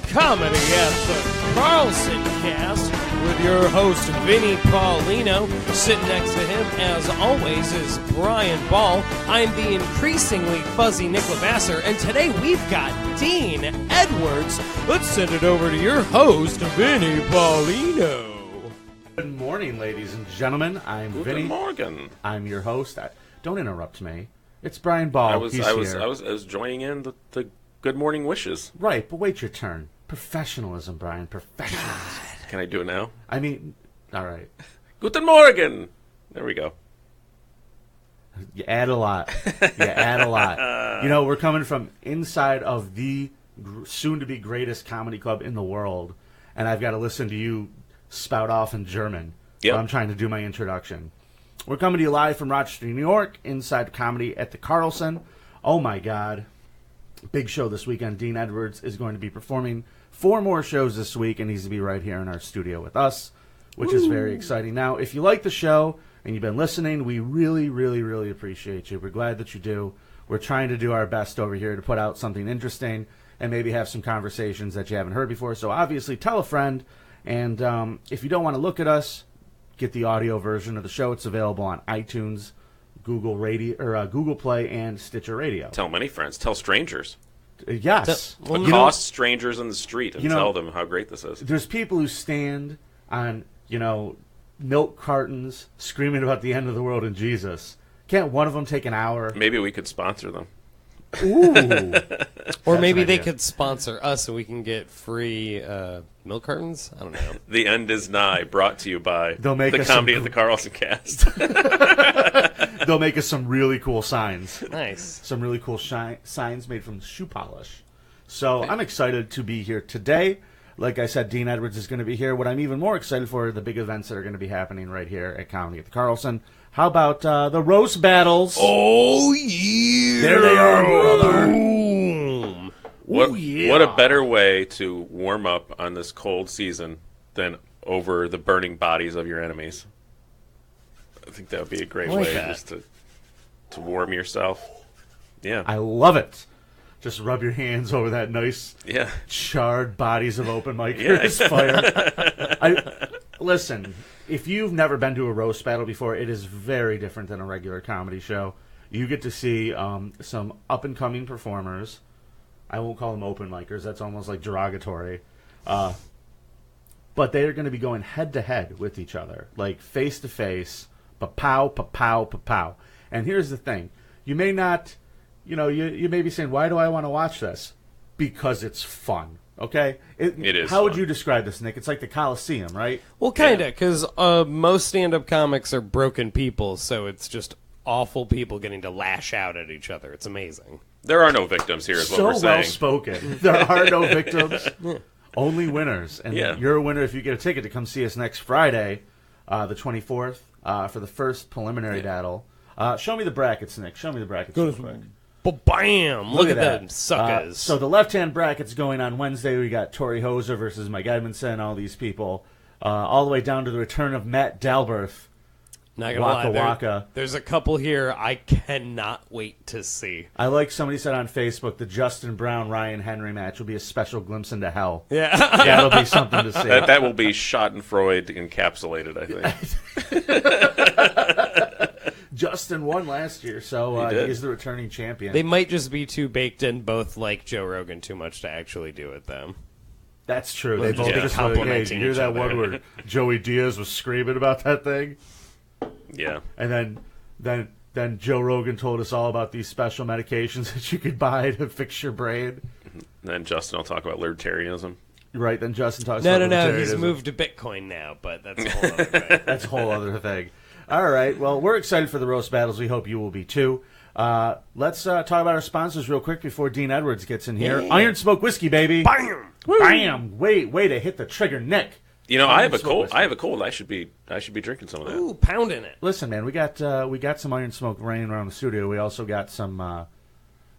Comedy at the Carlson Cast with your host, Vinny Paulino. Sitting next to him, as always, is Brian Ball. I'm the increasingly fuzzy Nick Lavasser, and today we've got Dean Edwards. Let's send it over to your host, Vinny Paulino. Good morning, ladies and gentlemen. I'm Vinny. Good Morgan. I'm your host. Don't interrupt me. It's Brian Ball. I was joining in the good morning wishes. Right, but wait your turn. Professionalism, Brian. Professionalism. Can I do it now? I mean, all right. Guten Morgen. There we go. You add a lot. You know, we're coming from inside of the soon-to-be greatest comedy club in the world, and I've got to listen to you spout off in German while I'm trying to do my introduction. We're coming to you live from Rochester, New York, inside comedy at the Carlson. Oh, my God. Big show this weekend. Dean Edwards is going to be performing 4 more shows this week, and he's to be right here in our studio with us, which is very exciting. Now, if you like the show and you've been listening, we really, really, really appreciate you. We're glad that you do. We're trying to do our best over here to put out something interesting and maybe have some conversations that you haven't heard before. So obviously, tell a friend. And if you don't want to look at us, get the audio version of the show. It's available on iTunes, Google Play, and Stitcher Radio. Tell many friends. Tell strangers. Yes. Accost strangers in the street and tell them how great this is. There's people who stand on, milk cartons screaming about the end of the world and Jesus. Can't one of them take an hour? Maybe we could sponsor them. Ooh. Or maybe they could sponsor us so we can get free milk cartons? I don't know. The end is nigh, brought to you by the Comedy at the Carlson Cast. They'll make us some really cool signs. Nice. Some really cool signs made from shoe polish. So I'm excited to be here today. Like I said, Dean Edwards is going to be here. What I'm even more excited for are the big events that are going to be happening right here at Comedy at the Carlson. How about the roast battles? Oh, yeah. There they are, brother. Boom. What a better way to warm up on this cold season than over the burning bodies of your enemies. I think that would be a great way just to warm yourself. Yeah. I love it. Just rub your hands over that nice charred bodies of open micers fire. Listen, if you've never been to a roast battle before, it is very different than a regular comedy show. You get to see some up-and-coming performers. I won't call them open micers. That's almost like derogatory. But they're going to be going head-to-head with each other, like face-to-face, pa-pow, pa-pow, pa-pow. And here's the thing. You may not, you may be saying, why do I want to watch this? Because it's fun. Okay? It is. How would you describe this, Nick? It's like the Coliseum, right? Well, kind of, because most stand-up comics are broken people, so it's just awful people getting to lash out at each other. It's amazing. There are no victims here, is what we're saying. So well spoken. There are no victims, only winners. And you're a winner if you get a ticket to come see us next Friday, the 24th, for the first preliminary battle. Show me the brackets, Nick. Show me the brackets real quick. Bam! Look at them suckers. So the left-hand bracket's going on Wednesday. We got Tori Hoser versus Mike Edmondson, all these people. All the way down to the return of Matt Dalberth. Not gonna lie, there's a couple here I cannot wait to see. I like somebody said on Facebook the Justin Brown-Ryan Henry match will be a special glimpse into hell. Yeah. That'll be something to see. That will be Schadenfreude encapsulated, I think. Justin won last year, so he's the returning champion. They might just be too baked in, both like Joe Rogan too much to actually do it, though. That's true. They both just complimenting each other. You hear that one where Joey Diaz was screaming about that thing? Yeah. And then Joe Rogan told us all about these special medications that you could buy to fix your brain. And then Justin will talk about libertarianism. Right, then Justin talks about libertarianism. No, he's moved to Bitcoin now, but that's a whole other thing. That's a whole other thing. All right, well, we're excited for the roast battles. We hope you will be too. Let's talk about our sponsors real quick before Dean Edwards gets in here. Yeah. Iron Smoke Whiskey, baby. Bam! Bam! Way to hit the trigger, Nick. I have a cold. I have a cold. I should be drinking some of that. Ooh, pounding it. Listen, man, we got some Iron Smoke raining around the studio. We also got some.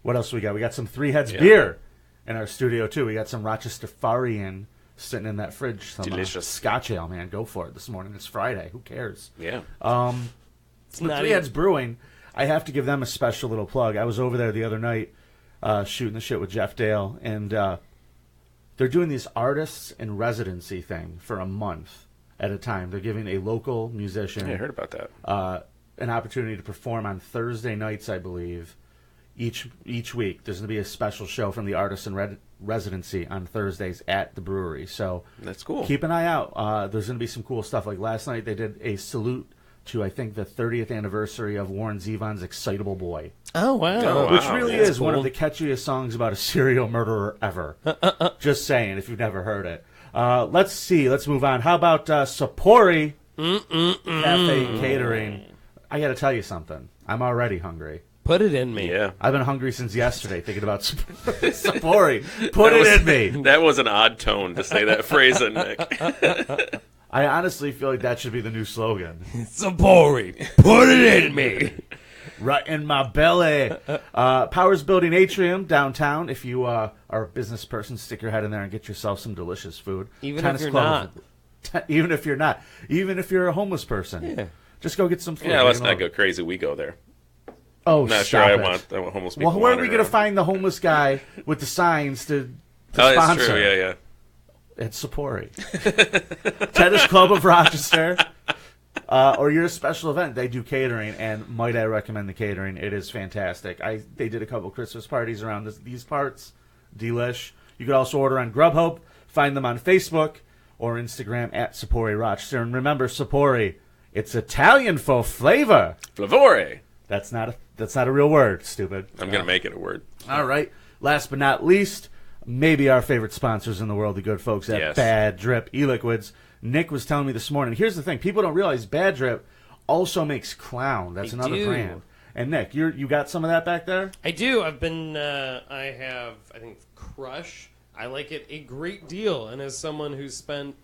What else we got? We got some Three Heads beer in our studio too. We got some Rochester Farian sitting in that fridge. Some delicious Scotch ale, man. Go for it this morning. It's Friday. Who cares? Yeah. Three Heads Brewing. I have to give them a special little plug. I was over there the other night shooting the shit with Jeff Dale, and they're doing this artists in residency thing for a month at a time. They're giving a local musician Yeah, I heard about that. An opportunity to perform on Thursday nights, I believe, each week. There's going to be a special show from the artists in residency on Thursdays at the brewery. So That's cool. keep an eye out. There's going to be some cool stuff. Like last night, they did a salute to, I think, the 30th anniversary of Warren Zevon's Excitable Boy. Oh, wow. Oh, wow. Which really That's is one cool. of the catchiest songs about a serial murderer ever. Just saying, if you've never heard it. Let's see. Let's move on. How about Sapori Cafe Catering? I got to tell you something. I'm already hungry. Put it in me. Yeah. I've been hungry since yesterday thinking about Sapori. Put it in me. That was an odd tone to say that phrase in, Nick. I honestly feel like that should be the new slogan. Sapori, put it in me. Right in my belly. Powers Building Atrium downtown. If you are a business person, stick your head in there and get yourself some delicious food. Even Tennis if you're club not. Even if you're not. Even if you're a homeless person. Yeah. Just go get some food. Yeah, let's Leave it not go alone. crazy. We go there. Oh, Not stop sure it. I want homeless people. Well, where are we wandering going to around. find the homeless guy with the signs to Oh, sponsor? that's true. Yeah, yeah. It's Sapori. Tennis Club of Rochester. Or your special event. They do catering, and might I recommend the catering. It is fantastic. They did a couple Christmas parties around these parts. Delish. You could also order on Grubhub. Find them on Facebook or Instagram at Sapori Rochester. And remember, Sapori, it's Italian for flavor. Flavore. That's not a real word, stupid. I'm going to make it a word. All right. Last but not least, maybe our favorite sponsors in the world, the good folks at Yes. Bad Drip e-liquids. Nick was telling me this morning. Here's the thing: people don't realize Bad Drip also makes Clown. That's They another do. brand. And Nick, you got some of that back there? I do. I think, Crush. I like it a great deal. And as someone who's spent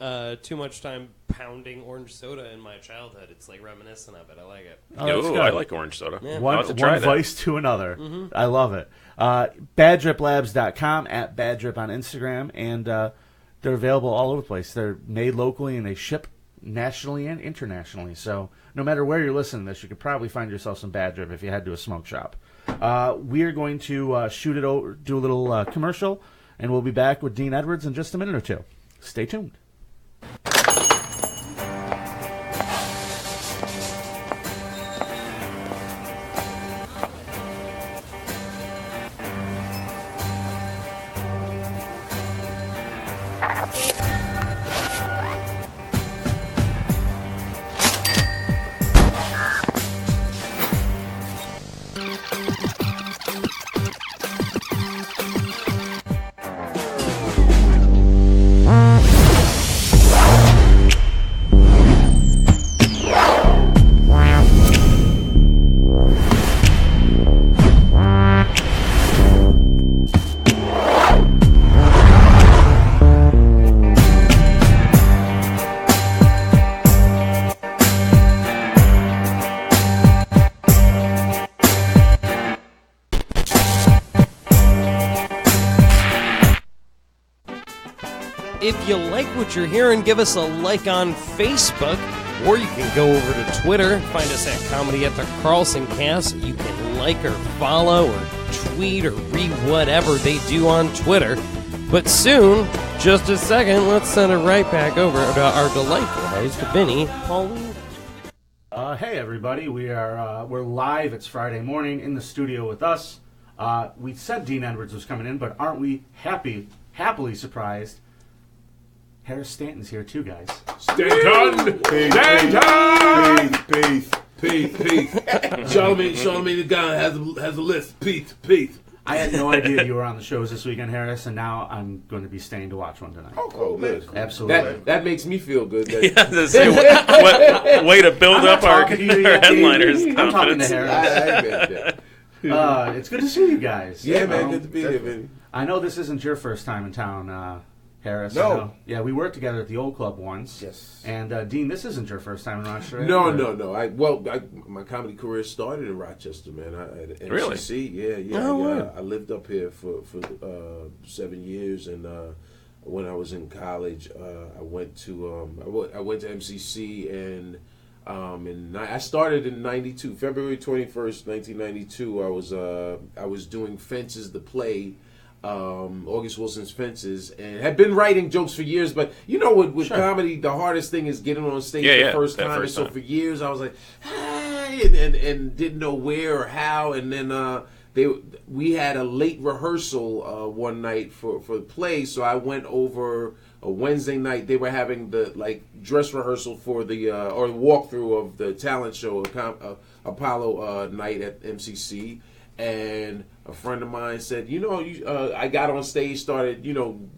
too much time pounding orange soda in my childhood, it's like reminiscent of it. I like it. Oh, that's Ooh, good. I like orange soda. Yeah. I'll have to try One that. vice to another. I love it. BadDripLabs.com, at BadDrip on Instagram, and they're available all over the place. They're made locally, and they ship nationally and internationally. So no matter where you're listening to this, you could probably find yourself some Bad Drip if you head to a smoke shop. We are going to shoot it over, do a little commercial, and we'll be back with Dean Edwards in just a minute or two. Stay tuned. If you like what you're hearing, give us a like on Facebook, or you can go over to Twitter, find us at Comedy at the Carlson Cast. You can like or follow or tweet or read whatever they do on Twitter. But soon, just a second, let's send it right back over to our delightful host, Vinny Pauline. Hey everybody, we're live. It's Friday morning in the studio with us. We said Dean Edwards was coming in, but aren't we happily surprised? Harris Stanton's here too, guys. Stanton! Stanton! Peace. Charlemagne the guy has a list. Peace. I had no idea you were on the shows this weekend, Harris, and now I'm going to be staying to watch one tonight. Oh, good. Absolutely. That makes me feel good. Yeah, to say, way to build I'm up not our talking to you yet, headliners' Dean. I'm talking to confidence. Harris. It's good to see you guys. Yeah, man, good to be here, man. I know this isn't your first time in town, Harris. No. I know. Yeah, we worked together at the old club once. Yes. And Dean, this isn't your first time in Rochester. No. or- My comedy career started in Rochester, man. At NCC. Really? Yeah. Oh, wow. I lived up here for 7 years, and when I was in college, I went to MCC, and I started in '92, February 21st, 1992. I was doing Fences the play August Wilson's Fences, and had been writing jokes for years. But with comedy, the hardest thing is getting on stage the first time. And so for years, I was like, hey, and didn't know where or how. And then we had a late rehearsal one night for the play, so I went over a Wednesday night. They were having the dress rehearsal for the or the walkthrough of the talent show, Apollo night at MCC. And a friend of mine said, I got on stage, started,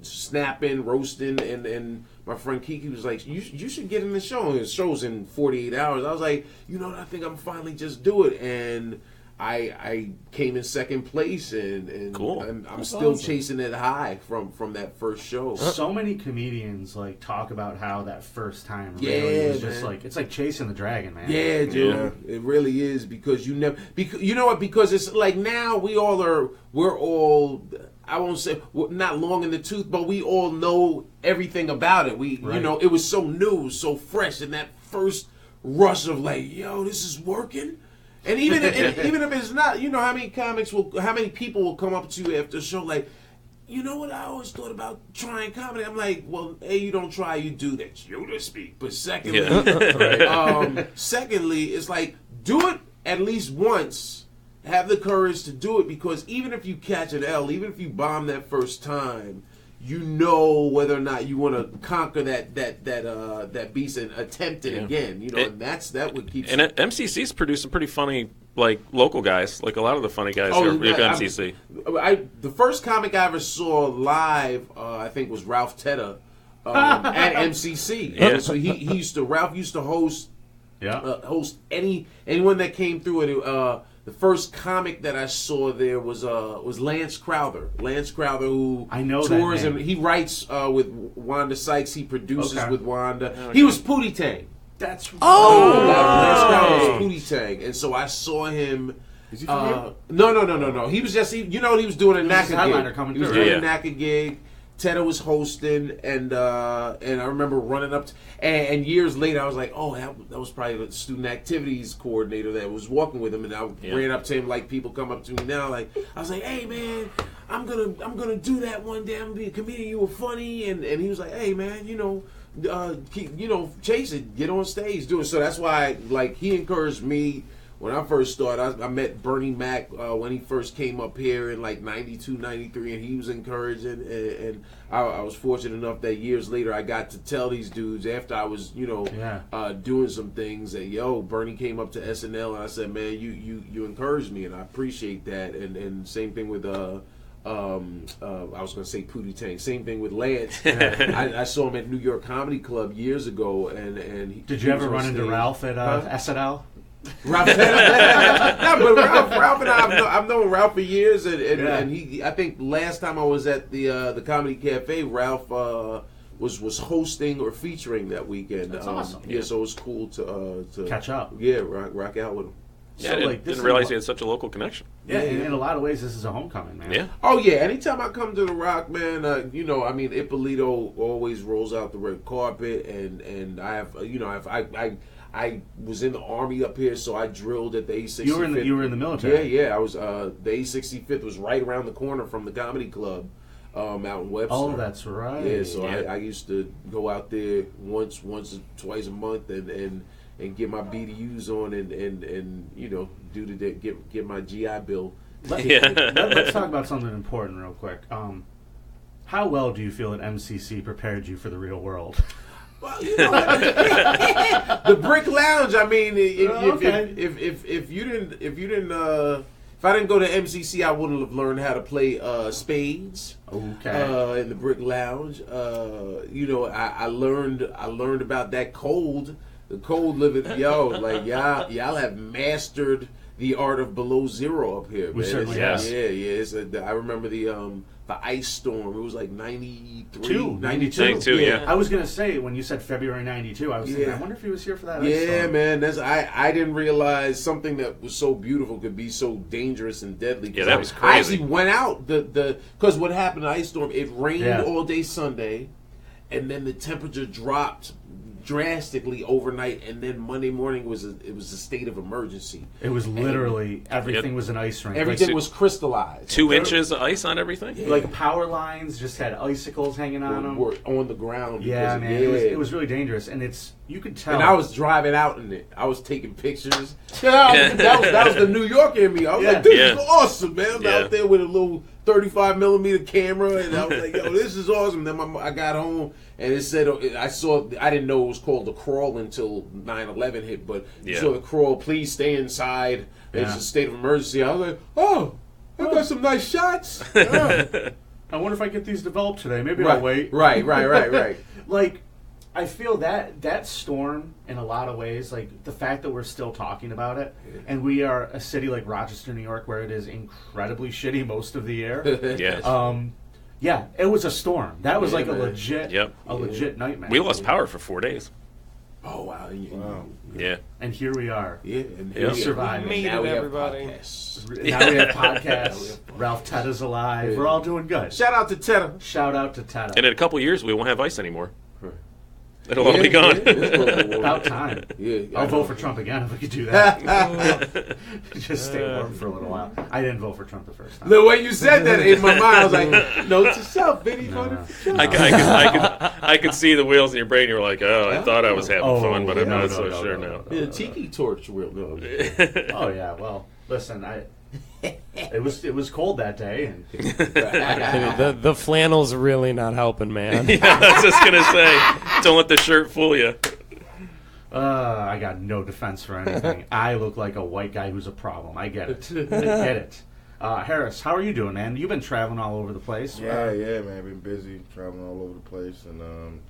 snapping, roasting, and my friend Kiki was like, you should get in the show. And the show's in 48 hours. I was like, I think I'm finally just do it. And I came in second place, and cool. I'm still chasing it high from that first show. So many comedians talk about how that first time really is just it's like chasing the dragon, man. Yeah, dude, it really is, because because it's like now we're all, I won't say not long in the tooth, but we all know everything about it. It was so new, so fresh, and that first rush of this is working. And even if it's not, how many people will come up to you after the show what I always thought about trying comedy. I'm like, well, A, you don't try, you do. That's you to speak. But secondly, it's do it at least once. Have the courage to do it, because even if you catch an L, even if you bomb that first time, whether or not you want to conquer that beast and attempt it again. And that would keep. And MCC's produced some pretty funny local guys. A lot of the funny guys here at MCC. The first comic I ever saw live, I think, was Ralph Tedder at MCC. Yeah. So Ralph used to host anyone that came through, and the first comic that I saw there was Lance Crowther. Lance Crowther, who I know tours that name. and he writes with Wanda Sykes. He produces with Wanda. Okay. He was Pootie Tang. That's Lance Crowder was Pootie Tang, and so I saw him. Is he from here? No. He was just he was doing a NACA gig. He was doing a NACA gig. Tedder was hosting, and I remember running up and years later I was like, oh, that was probably the student activities coordinator that was walking with him, and I ran up to him like people come up to me now, I was like, hey man, I'm gonna do that one day. I'm gonna be a comedian. You were funny, and he was like, hey man, chase it, get on stage, do it. So that's why he encouraged me. When I first started, I met Bernie Mac when he first came up here in 92, 93, and he was encouraging. And I was fortunate enough that years later I got to tell these dudes after I was, doing some things that, Bernie came up to SNL, and I said, man, you encouraged me, and I appreciate that. And same thing with I was going to say Pootie Tang. Same thing with Lance. I saw him at New York Comedy Club years ago, and did you ever run into Ralph at SNL? Ralph and I've known Ralph for years, and he. I think last time I was at the Comedy Cafe, Ralph was hosting or featuring that weekend. That's awesome. Yeah, so it was cool to catch up. Yeah, rock out with him. Yeah, so, didn't realize he had such a local connection. Yeah, in a lot of ways, this is a homecoming, man. Yeah. Oh yeah. Anytime I come to the Rock, man, Ippolito always rolls out the red carpet, and I have, I was in the Army up here, so I drilled at the 865th. You were in the military. Yeah. I was. The 865th was right around the corner from the comedy club, out in Webster. Oh, that's right. Yeah, so I used to go out there once or twice a month and get my BDUs on and get my GI Bill. Let's talk about something important real quick. How well do you feel that MCC prepared you for the real world? Well, the Brick Lounge. I mean, if I didn't go to MCC, I wouldn't have learned how to play spades. Okay. In the Brick Lounge, I learned about that cold. The cold living, y'all have mastered the art of below zero up here. We man. certainly have. Yeah. I remember the ice storm. It was 92. 92, yeah. I was gonna say when you said February 92, I was thinking, I wonder if he was here for that. Yeah, ice storm. man. I didn't realize something that was so beautiful could be so dangerous and deadly. Yeah, that was crazy. I actually went out because what happened in the ice storm? It rained all day Sunday, and then the temperature dropped drastically overnight, and then Monday morning it was a state of emergency. It was literally everything was an ice rink. Everything was crystallized. 2 inches of ice on everything. Yeah. Like power lines just had icicles hanging on them. Were on the ground. Yeah, man, it was really dangerous, and you could tell. And I was driving out in it. I was taking pictures. That was the New Yorker in me. I was like, "This is awesome, man!" I'm out there with a little 35 millimeter camera, and I was like, "Yo, this is awesome." Then I got home, and it said, I didn't know it was called the crawl until 9/11 hit, but you saw the crawl. Please stay inside. It's a state of emergency. I was like, "Oh, I got some nice shots." I wonder if I get these developed today. Maybe I'll wait. Right. Like, I feel that storm in a lot of ways, like the fact that we're still talking about it, and we are a city like Rochester, New York, where it is incredibly shitty most of the year. Yes. It was a storm. That was like a legit nightmare. We lost power for 4 days. Oh wow! Yeah. And here we are. Yeah, and we survived. We made it, everybody. Now we have podcasts. Ralph Tetta's alive. We're all doing good. Shout out to Tetta. Shout out to Tetta. And in a couple years, we won't have ice anymore. It'll all be gone. About time. I'll vote for Trump again if we could do that. Just stay warm for a little while. I didn't vote for Trump the first time. The way you said that in my mind, I was like, "Note to self, Vinny." I could see the wheels in your brain. You were like, "Oh, I thought I was having fun, but I'm not so sure now." Yeah, tiki torch wheel. No. Oh yeah. Well, listen, it was cold that day, and the flannel's really not helping, man. Yeah, I was just gonna say, don't let the shirt fool you. I got no defense for anything. I look like a white guy who's a problem. I get it. I get it. Harris, how are you doing, man? You've been traveling all over the place. Yeah, man. I've been busy traveling all over the place and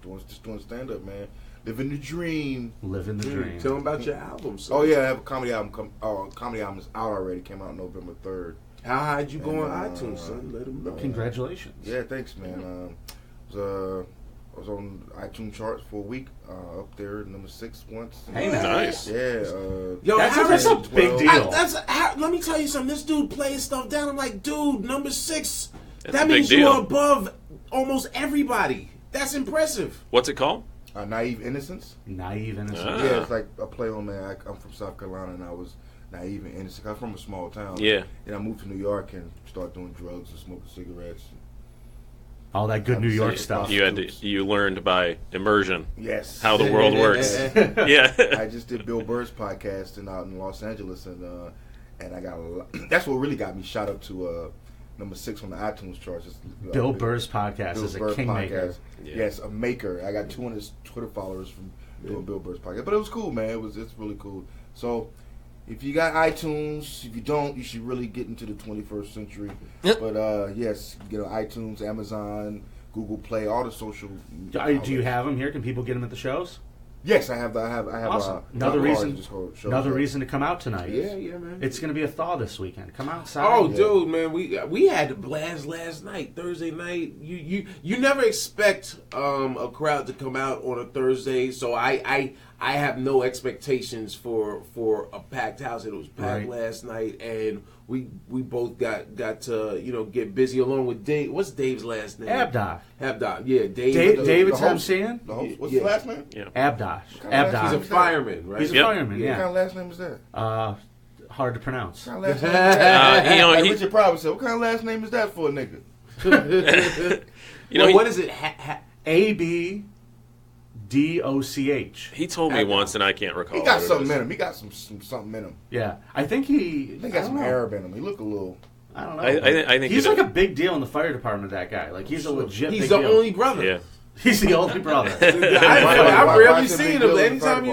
doing stand up, man. Living the dream. Living the dream. Tell them about your album. So. Oh yeah, I have a comedy album. Comedy album is out already. Came out November 3rd. How high you go on iTunes, son? Let them know. Congratulations. Yeah, thanks, man. I was on iTunes charts for a week. Up there, number 6 once. Hey, man. Nice. Yeah. Yo, that's a big deal. Let me tell you something. This dude plays stuff down. I'm like, dude, number 6. That's that a big means deal. you're above almost everybody. That's impressive. What's it called? Naive Innocence. Naive Innocence. Yeah, it's like a play on man. I'm from South Carolina, and I was naive and innocent. I'm from a small town. Yeah. And I moved to New York and started doing drugs and smoking cigarettes. All that good New York stuff. You learned by immersion. Yes. How the world works. Yeah. I just did Bill Burr's podcast out in Los Angeles, and I got a lot. That's what really got me shot up to number 6 on the iTunes charts. Bill Burr's podcast is a kingmaker. Yeah. Yes, a maker. I got 200 Twitter followers from doing Bill Burr's podcast, but it was cool, man. It's really cool. So if you got iTunes, if you don't, you should really get into the 21st century. Yep. But yes, you get on iTunes, Amazon, Google Play, all the social. Do you have them here? Can people get them at the shows? Yes, I have. Awesome. Another reason to come out tonight. Yeah, man. It's going to be a thaw this weekend. Come outside. Oh, dude, man, we had a blast last night, Thursday night. You never expect a crowd to come out on a Thursday, so I have no expectations for a packed house. It was packed last night, and we both got to get busy along with Dave. What's Dave's last name? Abdosh. Yeah, David's MCing? The host. What's his last name? Yeah. Abdosh. Abdosh. He's a fireman, right? He's a fireman, What yeah. kind of last name is that? Hard to pronounce. What kind of last name is that? Like Richard Pryor said, what kind of last name is that for a nigga? What is it? ABDOCH. He told me once, and I can't recall. He got what it something is. in him. He got some something in him. Yeah. I think he got some Arab in him. He look a little. I don't know. I think he's like a big deal in the fire department, that guy. Like, he's a legit He's big the deal. only brother. Yeah. He's the only brother. I rarely why is it a seen big him. deal in the Anytime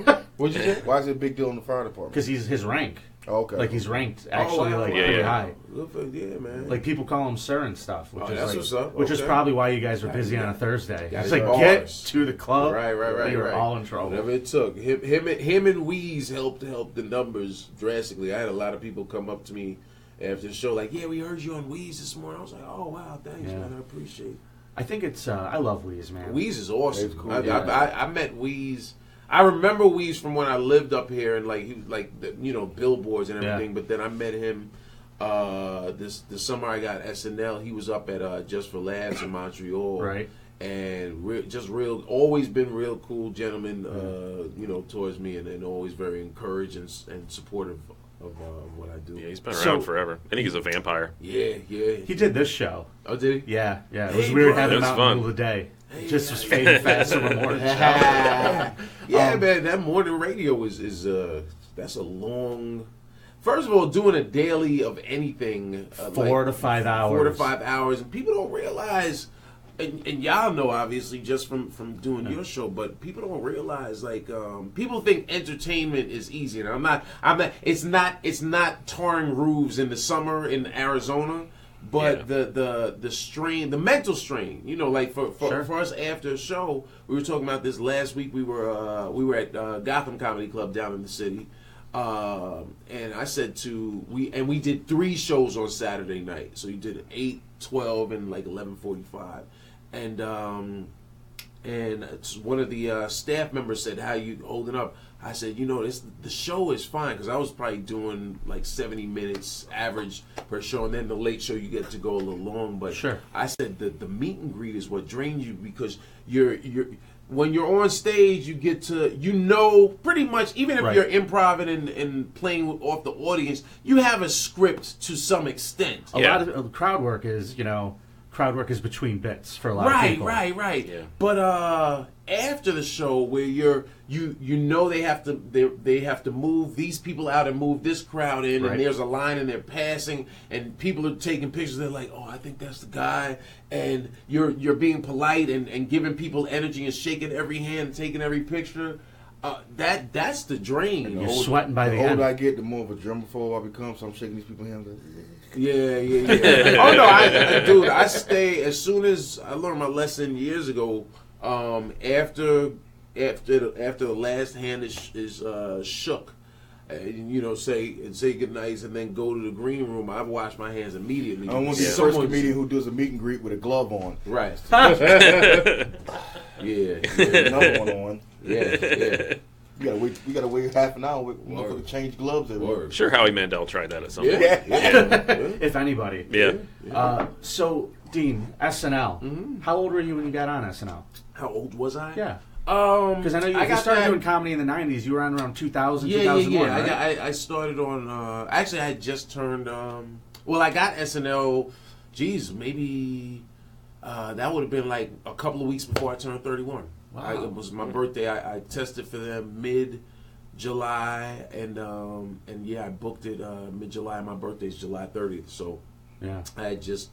fire what'd you say? Why is it a big deal in the fire department? Because he's his rank. Oh, okay. Like, he's ranked actually wow. pretty high. Yeah, man. Like, people call him sir and stuff, which that's is what's up. which is Okay. probably why you guys are busy on a Thursday. Gotta It's like, get get bars. to the club. Right. You're all in trouble. Whatever it took. Him and Weeze helped the numbers drastically. I had a lot of people come up to me after the show like, yeah, we heard you on Weeze this morning. I was like, oh, wow, thanks, man. I appreciate it. I think it's, I love Weeze, man. Weeze is awesome. It's cool. I met Weeze. I remember Weeze from when I lived up here and like he was like billboards and everything. Yeah. But then I met him this summer. I got SNL. He was up at Just for Laughs in Montreal. Right. and just real, always been real cool gentleman, towards me, and always very encouraging and supportive of what I do. Yeah, he's been around forever. I think he's a vampire. Yeah. He did this show. Oh, did he? Yeah. It was weird having him out in the middle of the day. Just was fading fast in the morning show. Yeah, man, that morning radio is that's a long. First of all, doing a daily of anything 4 to 5 hours. 4 to 5 hours, and people don't realize. And y'all know, obviously, just from doing your show, but people don't realize, people think entertainment is easy, and I'm not. It's not tarring roofs in the summer in Arizona, but the strain, the mental strain. For us after a show, we were talking about this last week. We were at Gotham Comedy Club down in the city, and I said we did 3 shows on Saturday night, so you did 8, 12, and 11:45. And one of the staff members said, "How you holding up?" I said, the show is fine, because I was probably doing 70 minutes average per show, and then the late show you get to go a little long. But sure. I said the meet and greet is what drains you, because you're when you're on stage, you get to pretty much, even if you're improv and playing off the audience, you have a script to some extent. A lot of crowd work is between bits for a lot of people. Right. Yeah. But after the show, where they have to move these people out and move this crowd in, and there's a line and they're passing, and people are taking pictures. They're like, "Oh, I think that's the guy," and you're being polite and giving people energy and shaking every hand, and taking every picture. That's the drain. You're sweating by the end. The older I get, the more of a germaphobe I become. So I'm shaking these people's hands. Yeah. Oh no, dude, I stay as soon as I learned my lesson years ago. After the last hand is shook, and say good nights, and then go to the green room. I wash my hands immediately. I want to be the first comedian who does a meet and greet with a glove on. Right. Yeah. Another one on. Yeah. We gotta wait half an hour. We're change gloves every week. Sure, Howie Mandel tried that at some point. Yeah. If anybody. Yeah. So, Dean, SNL. Mm-hmm. How old were you when you got on SNL? How old was I? Yeah. Because I know you started doing comedy in the 90s. You were on around 2000, 2001, right? I started on... actually, I had just turned... I got SNL... maybe... that would have been a couple of weeks before I turned 31. Wow. It was my birthday. I tested for them mid-July, and I booked it mid-July. My birthday's July 30th, so I had just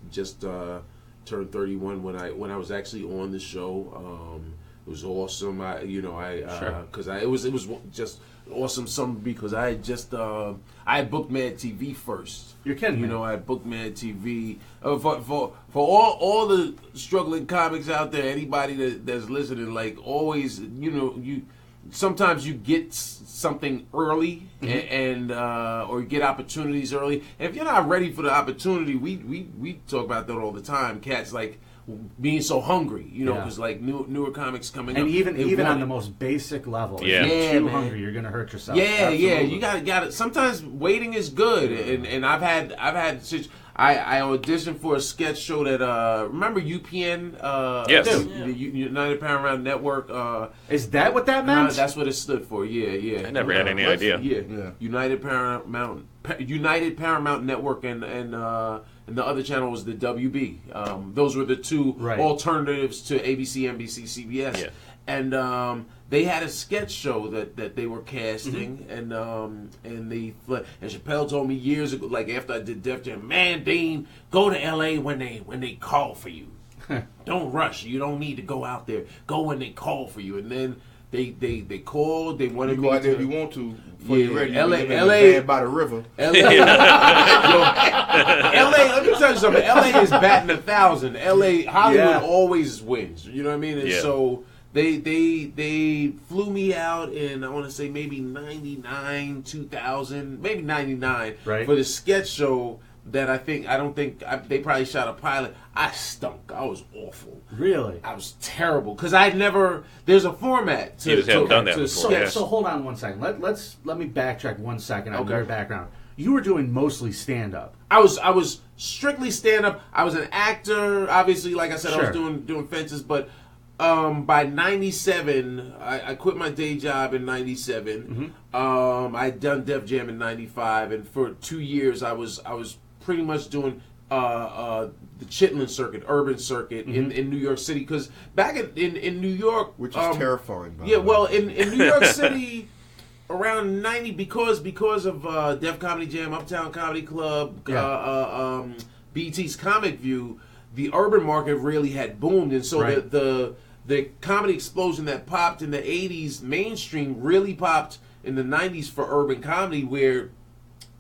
turned 31 when I was actually on the show. It was awesome. Because it was just awesome. Because I had just I had booked Mad TV first. You're kidding me. I had booked Mad TV for all the struggling comics out there. Anybody that's listening, always, sometimes you get something early, and or you get opportunities early. And if you're not ready for the opportunity, we talk about that all the time. Cats being so hungry, because newer comics coming up, and even on the most basic level, if you're too hungry, you're gonna hurt yourself. You got it. Sometimes waiting is good, and I've had I auditioned for a sketch show that remember UPN? Yes. The United Paramount Network. Is that what that meant? That's what it stood for. Yeah. I never had any idea. Yeah. United Paramount Network, and the other channel was the WB. Those were the two alternatives to ABC, NBC, CBS. Yeah. And they had a sketch show that they were casting, and Chappelle told me years ago, after I did Def Jam, "Man, Dean, go to LA when they call for you. Don't rush. You don't need to go out there. Go when they call for you." And then they called. They wanted me go out there to. If you want to. You're ready. LA by the river. LA. Let me tell you something. LA is batting 1,000. LA, Hollywood always wins. You know what I mean? And so they flew me out in, I want to say maybe 99, 2000, maybe 99 for the sketch show. That they probably shot a pilot. I stunk. I was awful. Really? I was terrible because I'd never. There's a format to done that before. So hold on one second. Let me backtrack 1 second on your background. you were doing mostly stand-up. I was strictly stand-up. I was an actor. Obviously, like I said, I was doing fences. But by 97, I quit my day job in 97. I'd done Def Jam in 95. And for 2 years, I was pretty much doing the Chitlin circuit, urban circuit in New York City. Because back in New York... Which is terrifying, by the way. Well, in New York City... Around 90, because of Def Comedy Jam, Uptown Comedy Club, BET's Comic View, the urban market really had boomed, and so the comedy explosion that popped in the 80s, mainstream, really popped in the 90s for urban comedy, where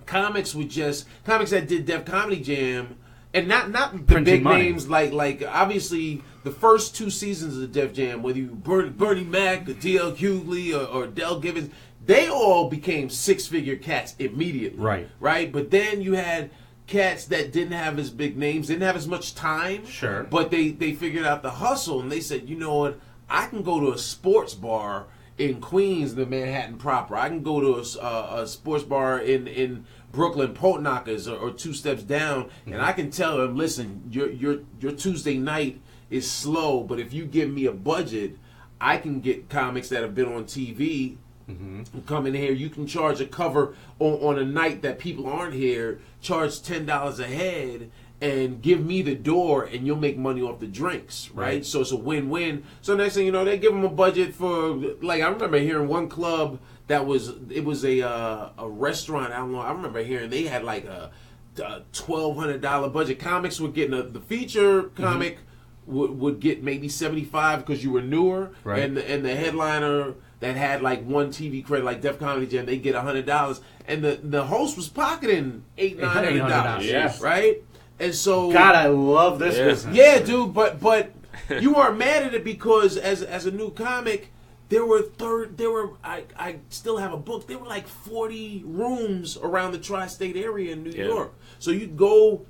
comics that did Def Comedy Jam, and not the Printing big money. names like obviously the first 2 seasons of Def Jam, whether you Bernie Mac, or D.L. Hughley, or Del Givens. They all became 6-figure cats immediately. Right? But then you had cats that didn't have as big names, didn't have as much time. Sure. But they figured out the hustle, and they said, you know what? I can go to a sports bar in Queens, the Manhattan proper. I can go to a sports bar in Brooklyn, Knockers, or 2 steps down, and I can tell them, listen, your Tuesday night is slow, but if you give me a budget, I can get comics that have been on TV come in here. You can charge a cover on a night that people aren't here, charge $10 a head, and give me the door, and you'll make money off the drinks, right? So it's a win-win. So next thing you know, they give them a budget for, like, I remember hearing one club that was a restaurant. I remember hearing they had like a $1,200 budget. Comics were getting the feature comic would get maybe $75 because you were newer, and the headliner that had like one TV credit, like Def Comedy Jam, they get $100, and the host was pocketing $800, right? And so, God, I love this business. Yeah, dude, but you weren't mad at it because as a new comic, I still have a book. There were like 40 rooms around the tri-state area in New York, so you'd go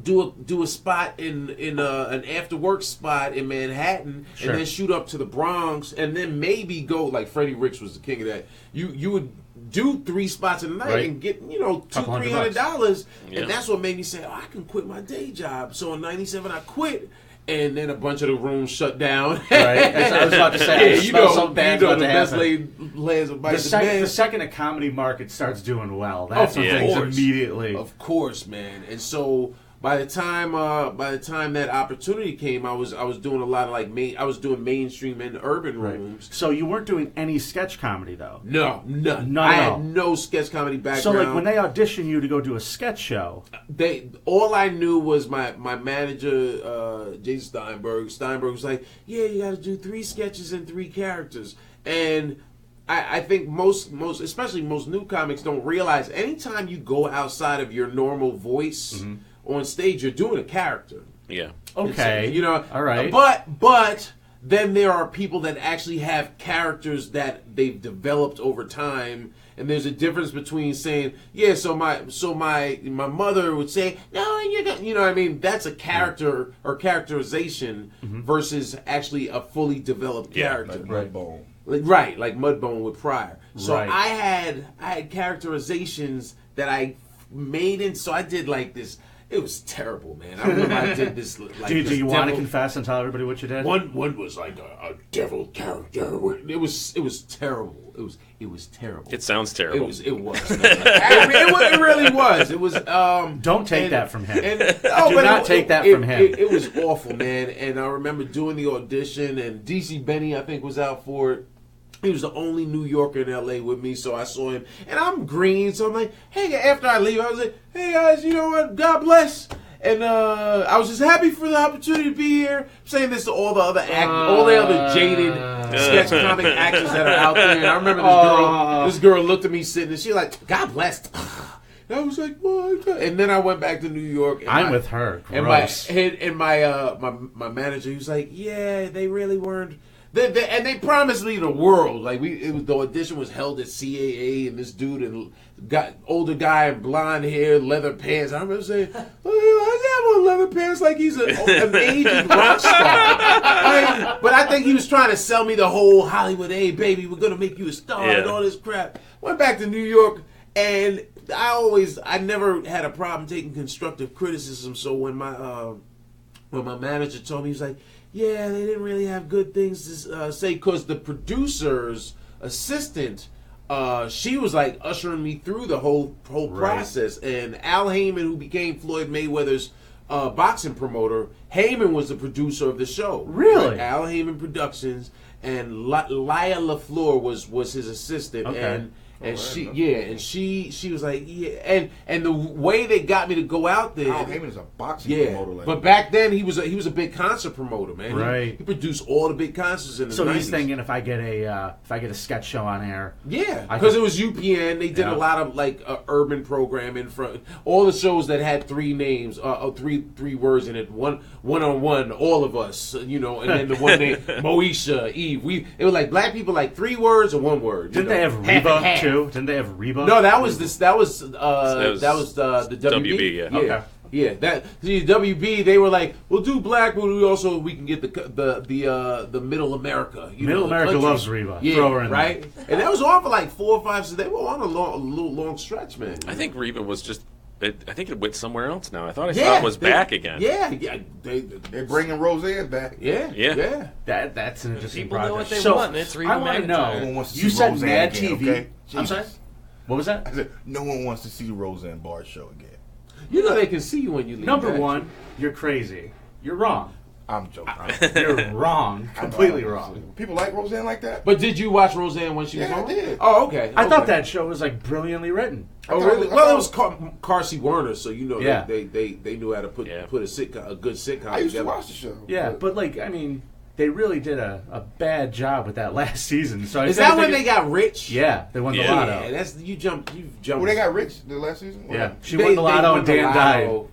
do a spot in an after work spot in Manhattan, and then shoot up to the Bronx, and then maybe go, like Freddie Ricks was the king of that. You would do 3 spots in a night and get $200-$300, and that's what made me say, I can quit my day job. So in '97 I quit. And then a bunch of the rooms shut down. I was about to say, something bad's about the to best happen. the second a comedy market starts doing well, that's when things immediately. Of course, man. And so by the time that opportunity came, I was doing a lot of I was doing mainstream and urban rooms. So you weren't doing any sketch comedy though? No, none. I had no sketch comedy background. So like when they audition you to go do a sketch show, all I knew was my manager, Jason Steinberg was like, yeah, you got to do 3 sketches and 3 characters. And I think most, especially most new comics, don't realize anytime you go outside of your normal voice on stage, you're doing a character. Yeah. Okay. All right. But then there are people that actually have characters that they've developed over time, and there's a difference between saying, yeah, so my mother would say, no, you know what I mean? That's a character or characterization versus actually a fully developed character. Like Mudbone. Like Mudbone with Pryor. So I had characterizations that I made, and so I did like this. It was terrible, man. I remember I did this. Like, do you want to confess and tell everybody what you did? One was like a devil character. It was terrible. It was terrible. It sounds terrible. It was. It really was. It was. Don't take that from him. Do not take that from him. It was awful, man. And I remember doing the audition, and DC Benny, I think, was out for it. He was the only New Yorker in L.A. with me, so I saw him. And I'm green, so I'm like, hey, after I leave, I was like, hey, guys, you know what? God bless. And I was just happy for the opportunity to be here. I'm saying this to all the other jaded sketch comic actors that are out there. And I remember this girl looked at me sitting, and she like, God bless. And I was like, what? And then I went back to New York. And I'm with her. Gross. And my manager, he was like, yeah, they really weren't. And they promised me the world. Like the audition was held at CAA, and this dude older guy in blonde hair, leather pants. I remember saying, I got on leather pants like he's an aging rock star. But I think he was trying to sell me the whole Hollywood, hey baby, we're gonna make you a star and all this crap. Went back to New York, and I never had a problem taking constructive criticism. So when my manager told me, he was like, yeah, they didn't really have good things to say, because the producer's assistant, she was like ushering me through the whole process. And Al Heyman, who became Floyd Mayweather's boxing promoter, Heyman was the producer of the show. Really? Al Heyman Productions, and Laya LaFleur was his assistant. Okay. And she was like, yeah, and the way they got me to go out there. Al Heyman is a boxing promoter. Like But back then he was a big concert promoter, man. Right. He produced all the big concerts in the 90s. So he's thinking, if I get a sketch show on air, yeah, because it was UPN. They did a lot of like urban programming for all the shows that had three names, three words in it. One on one, all of us, and then the one name Moesha, Eve. It was like black people, like 3 words or 1 word. didn't they have Reba too? Didn't they have Reba? No, that was the WB. Yeah. Okay. Yeah, WB. They were like, we'll do black, but we can get the Middle America. Middle America country. loves Reba. Yeah, Throw her in right. there. And that was on for like 4 or 5. So they were on a little long stretch, man. I think Reba was just. I think it went somewhere else now. I thought I saw it was back again. Yeah. They're bringing Roseanne back. Yeah. That's an interesting People know project. what they So, want. It's Reba I want to No know. one wants to You see said Roseanne Mad again, TV. okay? I'm sorry. What was that? I said no one wants to see the Roseanne Barr show again. You know they can see you when you leave. Number back. 1, you're crazy. You're wrong. I'm joking. You're wrong. Completely wrong. People like Roseanne like that? But did you watch Roseanne when she was Yeah, I on? did. Oh, okay. I thought that show was like brilliantly written. Oh, I thought really? it was- Well, it was Carsey Werner, so Yeah. they knew how to put a good sitcom I used to together. watch the show. Yeah, but like, I mean, they really did a bad job with that last season. So Is that when they got rich? Yeah, they won the Yeah. lotto. Yeah, that's you jumped. Well, they got rich the last season? Yeah, she They- won the they lotto won and the Dan lotto. died.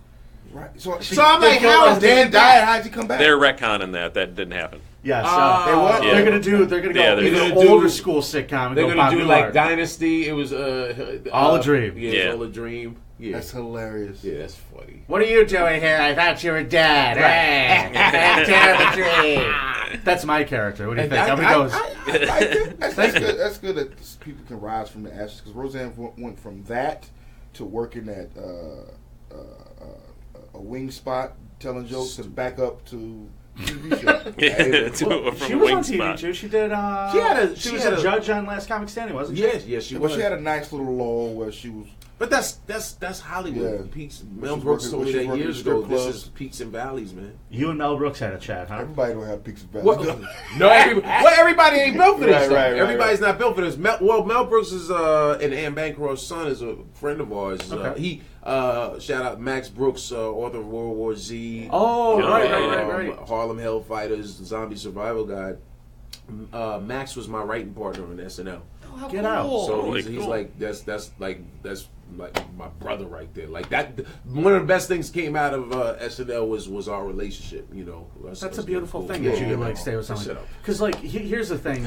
Right. So I'm like, how is Dan Dan died? How did he come back? They're retconning that. That didn't happen. Yeah, so They what? Yeah. They're gonna go Yeah, they're either gonna do- older school sitcom and They're go gonna Bob do Newhart. like Dynasty. It was All a Dream. Yeah, Yeah. All a Dream. Yeah, That's hilarious. yeah, that's funny. What are you doing here? I thought you were dead. That's my character. What do you think? I'm gonna go. I like it. That's good. That's good that people can rise from the ashes, because Roseanne went from that to working at a wing spot, telling jokes, to back up to TV show. She was on TV too. She did. She was had a a- judge on Last Comic Standing, wasn't she? Yes, she But was. she had a nice little lull where she was. But that's Hollywood. Yeah. Peaks. Mel she's Brooks working- told me she's that working years strip ago. This clubs. is peaks and valleys, man. You and Mel Brooks had a chat, huh? Everybody don't have peaks and valleys. Everybody ain't built for this. Right, Everybody's not built for this. Mel Brooks is and Anne Bancroft's son is a friend of ours. Okay. He shout out Max Brooks, author of World War Z. Oh, right. Harlem Hellfighters, Zombie Survival Guide. Max was my writing partner on SNL. Get out. So Holy he's cool. like that's like my brother right there. Like that, one of the best things came out of SNL was our relationship. You know, That's a beautiful thing Yeah, that you yeah, can like man. stay with Shut someone. up. Because like, here's the thing.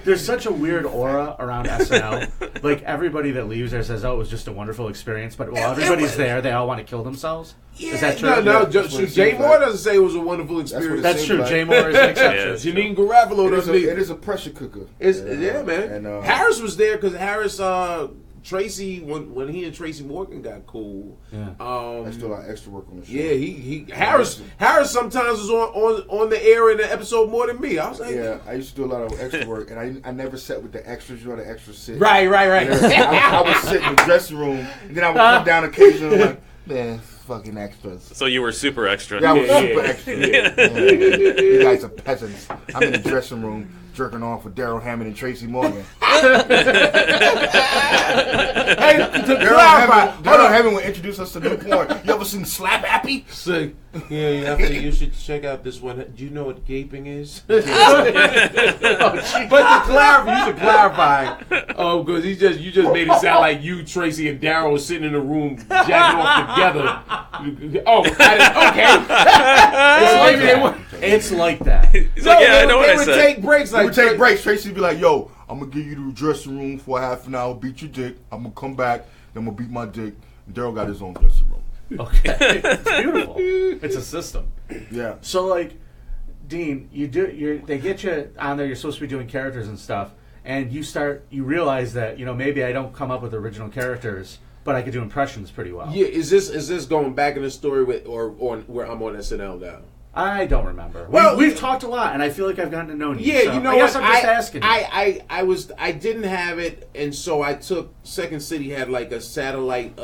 There's such a weird aura around SNL. Like, everybody that leaves there says, "Oh, it was just a wonderful experience." But while everybody's there, they all want to kill themselves. Is that true? No, Yeah, that's what it Jay seems Moore like. doesn't say it was a wonderful experience. That's true. Like- Jay Moore is an exception. Yeah. Janine Garofalo It doesn't. is a pressure cooker. Yeah, man. And, Harris was there because Harris, Tracy, when he and Tracy Morgan got cool. Yeah. I still got extra work on the show. Yeah, he Harris sometimes was on the air in the episode more than me. I was like, Yeah, I used to do a lot of extra work, and I never sat with the extras. You know, the extras sit. right. I would sit in the dressing room, and then I would come down occasionally like, man, fucking extras. So you were super extra. Yeah, I was Yeah, super yeah. extra. Yeah. You guys are peasants. I'm in the dressing room jerking off with Daryl Hammond and Tracy Morgan. Hey, to clarify, Daryl Hammond would introduce us to new porn. You ever seen Slap Happy? Sick. Yeah, you should check out this one. Do you know what gaping is? But to clarify, because you just made it sound like you, Tracy, and Daryl was sitting in a room jacking off together. It's like that. He's like, yeah, I know what I They would said. take breaks. We Like would take breaks. Tracy would be like, yo, I'm going to get you to the dressing room for a half an hour, beat your dick. I'm going to come back, then I'm going to beat my dick. And Daryl got his own dressing room. Okay, it's beautiful. It's a system. Yeah. So like, Dean, they get you on there. You're supposed to be doing characters and stuff, and you realize that, maybe I don't come up with original characters, but I could do impressions pretty well. Yeah, is this going back in the story with or where I'm on SNL now? I don't remember. Well, we've talked a lot, and I feel like I've gotten to know you. Yeah, so you know I guess what? I'm just asking. I didn't have it, and so I took Second City had like a satellite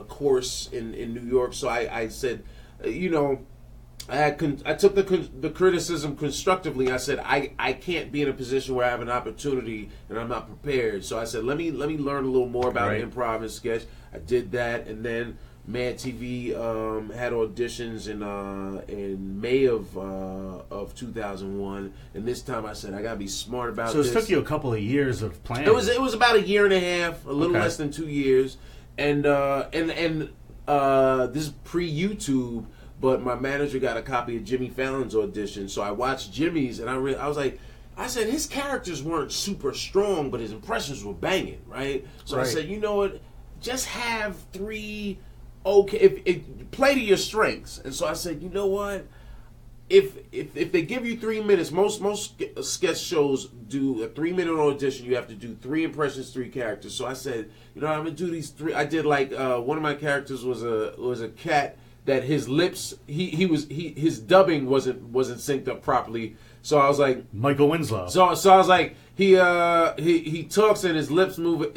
course in New York. So I said, I took the criticism constructively. I said I can't be in a position where I have an opportunity and I'm not prepared. So I said let me learn a little more about improv and sketch. I did that, and then Mad TV had auditions in May of 2001, and this time I said I gotta be smart about this. So it took you a couple of years of planning. It was about a year and a half, a little less than 2 years, and this is pre-YouTube. But my manager got a copy of Jimmy Fallon's audition, so I watched Jimmy's, and I said his characters weren't super strong, but his impressions were banging, right? So I said, you know what, just have 3. Okay, if play to your strengths. And so I said, you know what? If they give you 3 minutes, most sketch shows do a 3-minute audition. You have to do 3 impressions, 3 characters. So I said, I'm gonna do these 3. I did like one of my characters was a cat that his lips his dubbing wasn't synced up properly. So I was like Michael Winslow. So I was like he talks and his lips move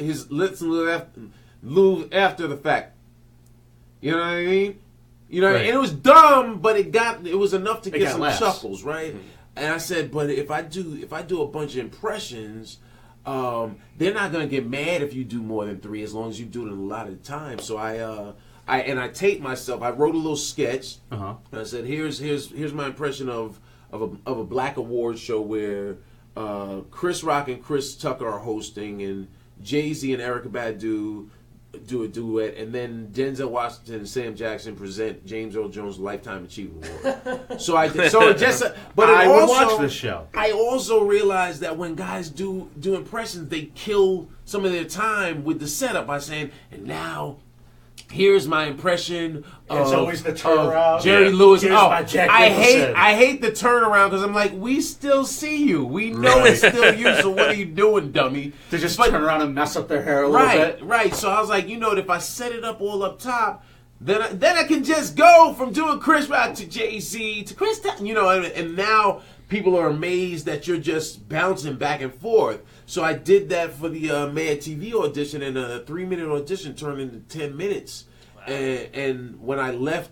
after the fact. You know what I mean? And it was dumb, but it was enough to get some chuckles, right? Mm-hmm. And I said, but if I do a bunch of impressions, they're not gonna get mad if you do more than 3, as long as you do it a lot of the time. So I taped myself. I wrote a little sketch. And I said, here's my impression of a black award show where Chris Rock and Chris Tucker are hosting, and Jay-Z and Erykah Badu do a duet, and then Denzel Washington and Sam Jackson present James Earl Jones Lifetime Achievement Award. But I would watch this show. I also realized that when guys do impressions, they kill some of their time with the setup by saying, and now here's my impression of, it's always the turnaround. Jerry Lewis. Here's my Jack Nicholson. I hate the turnaround because I'm like, we still see you. We know it's still you. So what are you doing, dummy? To just turn around and mess up their hair a little bit. Right. So I was like, if I set it up all up top, then I can just go from doing Chris Rock to Jay-Z to Chris, and now people are amazed that you're just bouncing back and forth. So I did that for the Mad TV audition, and a 3-minute audition turned into 10 minutes. Wow. And when I left,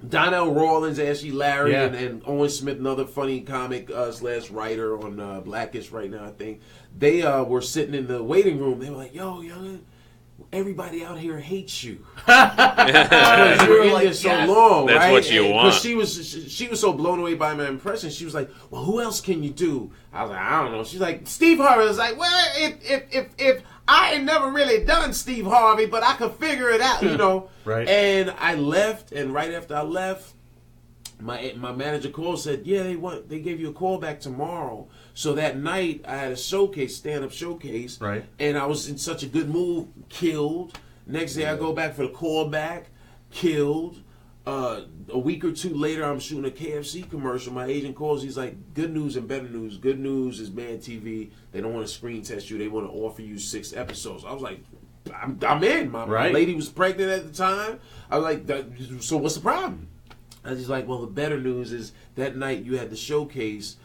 Donnell Rawlins, Ashley Larry, and Owen Smith, another funny comic / writer on Blackish right now, I think, they were sitting in the waiting room. They were like, yo, young, everybody out here hates you. Because you're in there so long, That's right? what you want. Because she was so blown away by my impression. She was like, well, who else can you do? I was like, I don't know. She's like, Steve Harvey. I was like, well, if I ain't never really done Steve Harvey, but I could figure it out, Right. And I left, and right after I left, my manager called, said, yeah, they gave you a call back tomorrow. So that night I had a stand-up showcase, right? And I was in such a good mood, killed. Next day I go back for the call back, killed. A week or 2 later I'm shooting a KFC commercial. My agent calls, he's like, good news and better news. Good news is Mad TV, they don't want to screen test you, they want to offer you 6 episodes. I was like, I'm in. My lady was pregnant at the time. I was like, so what's the problem? And he's like, well, the better news is that night you had the showcase,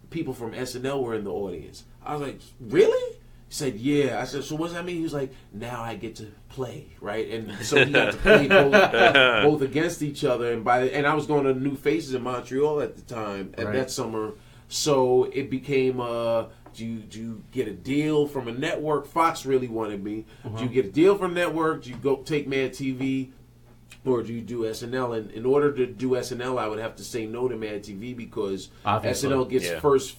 people from SNL were in the audience. I was like, really? He said, yeah. I said, so what does that mean? He was like, now I get to play, right? And so he got to play both against each other. And I was going to New Faces in Montreal at the time, that summer. So it became, do you get a deal from a network? Fox really wanted me. Do you get a deal from a network? Do you go take Mad TV? Or do you do SNL? And in order to do SNL, I would have to say no to Mad TV because SNL gets first